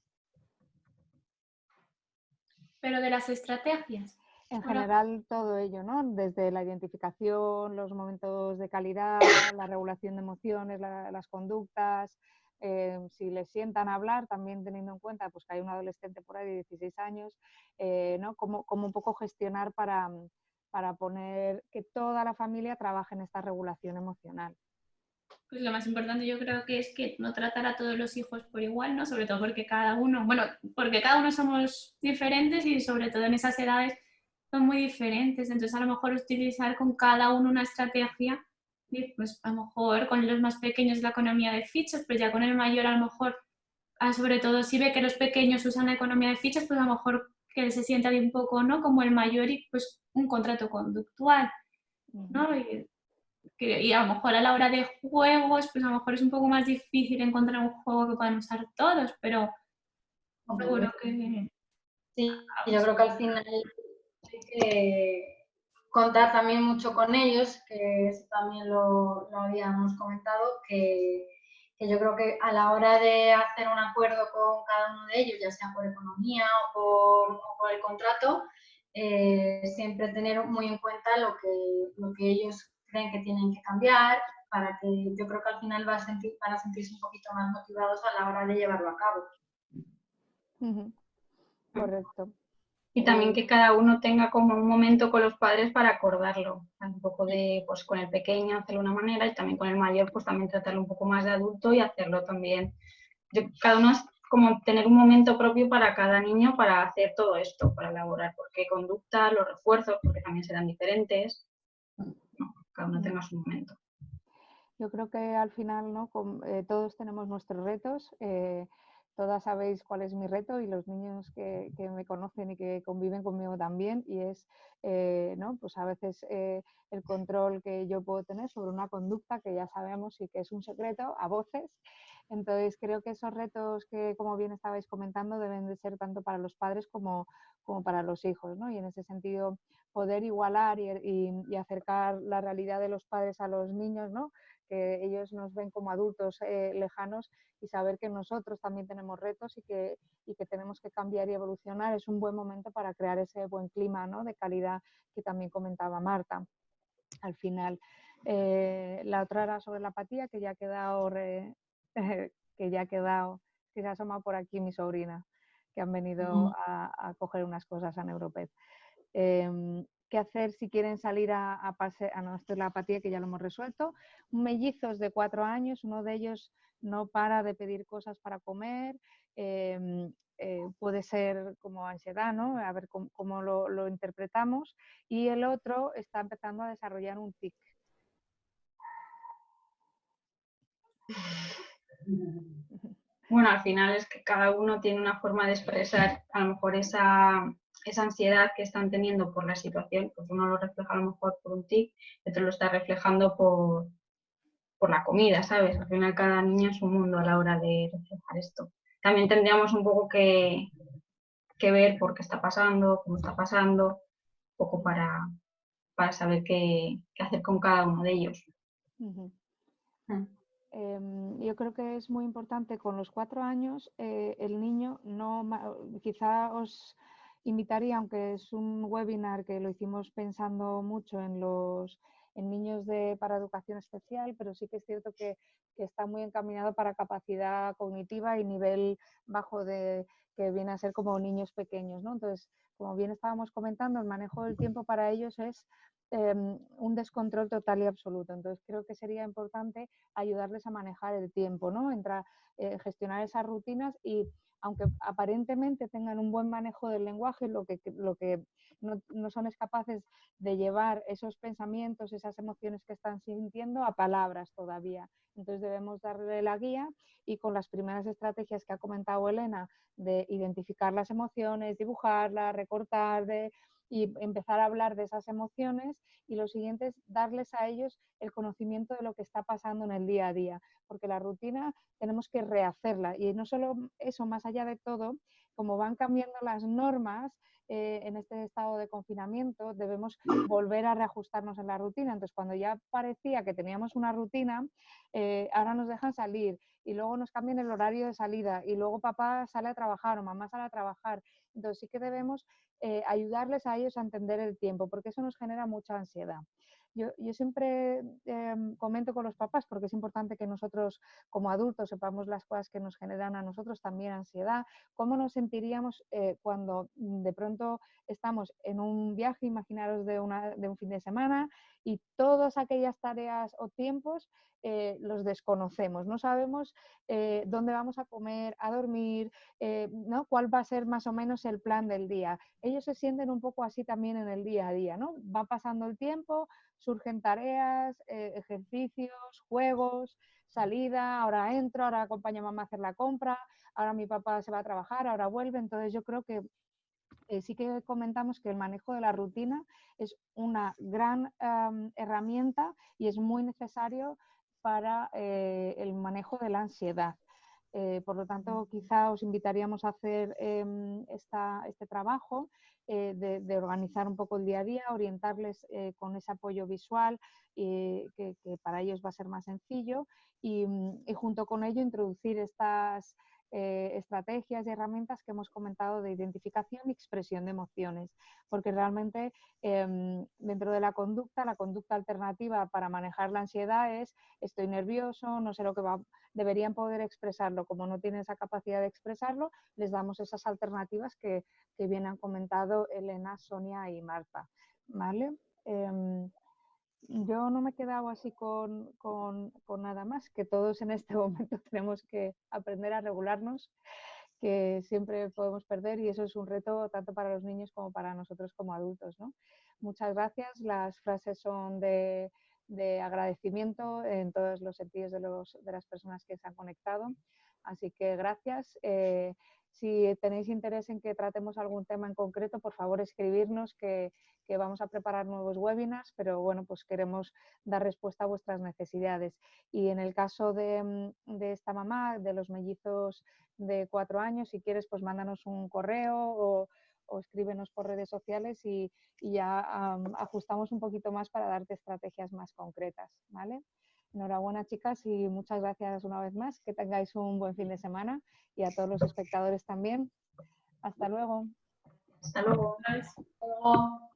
Pero de las estrategias. En Bueno, general, todo ello, ¿no? Desde la identificación, los momentos de calidad, la regulación de emociones, las conductas, si les sientan a hablar, también teniendo en cuenta pues, que hay un adolescente por ahí de 16 años, ¿no? Como un poco gestionar para poner que toda la familia trabaje en esta regulación emocional. pues lo más importante yo creo que es que no tratar a todos los hijos por igual, ¿no? Sobre todo porque cada uno, bueno, porque cada uno somos diferentes y sobre todo en esas edades son muy diferentes. Entonces a lo mejor utilizar con cada uno una estrategia, y pues a lo mejor con los más pequeños la economía de fichas, pero ya con el mayor a lo mejor, sobre todo si ve que los pequeños usan la economía de fichas, pues a lo mejor que se sienta bien un poco, ¿no? Como el mayor y pues un contrato conductual, ¿no? Y a lo mejor a la hora de juegos, pues a lo mejor es un poco más difícil encontrar un juego que puedan usar todos, pero seguro que... Sí, yo creo que al final hay que contar también mucho con ellos, que eso también lo habíamos comentado, que yo creo que a la hora de hacer un acuerdo con cada uno de ellos, ya sea por economía o por el contrato, siempre tener muy en cuenta lo que ellos creen que tienen que cambiar, para que yo creo que al final van a sentirse un poquito más motivados a la hora de llevarlo a cabo. Correcto. Y también que cada uno tenga como un momento con los padres para acordarlo. Un poco de, pues con el pequeño hacerlo de una manera y también con el mayor, pues también tratarlo un poco más de adulto y hacerlo también. Cada uno es como tener un momento propio para cada niño para hacer todo esto, para elaborar por qué conducta, los refuerzos, porque también serán diferentes. No, cada uno tenga su momento. Yo creo que al final, ¿no? Todos tenemos nuestros retos. Todas sabéis cuál es mi reto y los niños que me conocen y que conviven conmigo también, y es ¿no? Pues a veces el control que yo puedo tener sobre una conducta que ya sabemos y que es un secreto a voces. Entonces creo que esos retos que, como bien estabais comentando, deben de ser tanto para los padres como para los hijos, ¿no? Y en ese sentido poder igualar y acercar la realidad de los padres a los niños, ¿no? Que ellos nos ven como adultos lejanos, y saber que nosotros también tenemos retos y que tenemos que cambiar y evolucionar, es un buen momento para crear ese buen clima, ¿no? De calidad que también comentaba Marta. Al final, la otra era sobre la apatía, que ya ha quedado, que se ha asomado por aquí mi sobrina, que han venido a coger unas cosas a Neuroped. ¿Qué hacer si quieren salir a pasear? No, esto es la apatía, que ya lo hemos resuelto. Mellizos de 4 años, uno de ellos no para de pedir cosas para comer, puede ser como ansiedad, ¿no? A ver cómo lo interpretamos, y el otro está empezando a desarrollar un tic. Bueno, al final es que cada uno tiene una forma de expresar a lo mejor esa ansiedad que están teniendo por la situación, pues uno lo refleja a lo mejor por un tic, otro lo está reflejando por la comida, ¿sabes? Al final cada niño es un mundo a la hora de reflejar esto. También tendríamos un poco que ver por qué está pasando, cómo está pasando, un poco para saber qué hacer con cada uno de ellos. Yo creo que es muy importante con los 4 años, el niño no, quizá os invitaría, aunque es un webinar que lo hicimos pensando mucho en niños para educación especial, pero sí que es cierto que está muy encaminado para capacidad cognitiva y nivel bajo, que viene a ser como niños pequeños, ¿no? Entonces, como bien estábamos comentando, el manejo del tiempo para ellos es un descontrol total y absoluto. Entonces creo que sería importante ayudarles a manejar el tiempo, ¿no? Gestionar esas rutinas, y aunque aparentemente tengan un buen manejo del lenguaje, lo que no son capaces de llevar esos pensamientos, esas emociones que están sintiendo a palabras todavía. Entonces debemos darle la guía, y con las primeras estrategias que ha comentado Elena, de identificar las emociones, dibujarlas, recortar, y empezar a hablar de esas emociones, y lo siguiente es darles a ellos el conocimiento de lo que está pasando en el día a día, porque la rutina tenemos que rehacerla, y no solo eso, más allá de todo, como van cambiando las normas en este estado de confinamiento, debemos volver a reajustarnos en la rutina. Entonces, cuando ya parecía que teníamos una rutina, ahora nos dejan salir y luego nos cambian el horario de salida y luego papá sale a trabajar o mamá sale a trabajar. Entonces sí que debemos ayudarles a ellos a entender el tiempo, porque eso nos genera mucha ansiedad. Yo siempre comento con los papás, porque es importante que nosotros como adultos sepamos las cosas que nos generan a nosotros también ansiedad, cómo nos sentiríamos cuando de pronto estamos en un viaje, imaginaros de un fin de semana, y todas aquellas tareas o tiempos los desconocemos, no sabemos dónde vamos a comer, a dormir, ¿no? Cuál va a ser más o menos el plan del día. Ellos se sienten un poco así también en el día a día, ¿no? Va pasando el tiempo, surgen tareas, ejercicios, juegos, salida, ahora entro, ahora acompaño a mamá a hacer la compra, ahora mi papá se va a trabajar, ahora vuelve. Entonces yo creo que sí que comentamos que el manejo de la rutina es una gran herramienta y es muy necesario para el manejo de la ansiedad. Por lo tanto, quizá os invitaríamos a hacer este trabajo de organizar un poco el día a día, orientarles con ese apoyo visual que para ellos va a ser más sencillo y junto con ello introducir estas estrategias y herramientas que hemos comentado de identificación y expresión de emociones, porque realmente dentro de la conducta alternativa para manejar la ansiedad es estoy nervioso, no sé lo que va, deberían poder expresarlo, como no tienen esa capacidad de expresarlo, les damos esas alternativas que bien han comentado Elena, Sonia y Marta, ¿vale? Yo no me he quedado así con nada más, que todos en este momento tenemos que aprender a regularnos, que siempre podemos perder y eso es un reto tanto para los niños como para nosotros como adultos, ¿no? Muchas gracias, las frases son de agradecimiento en todos los sentidos de las personas que se han conectado, así que gracias. Si tenéis interés en que tratemos algún tema en concreto, por favor escribirnos que vamos a preparar nuevos webinars, pero bueno, pues queremos dar respuesta a vuestras necesidades. Y en el caso de esta mamá, de los mellizos de 4 años, si quieres, pues mándanos un correo o escríbenos por redes sociales y ya ajustamos un poquito más para darte estrategias más concretas, ¿vale? Enhorabuena, chicas, y muchas gracias una vez más. Que tengáis un buen fin de semana y a todos los espectadores también. Hasta luego. Hasta luego. Gracias. Luego.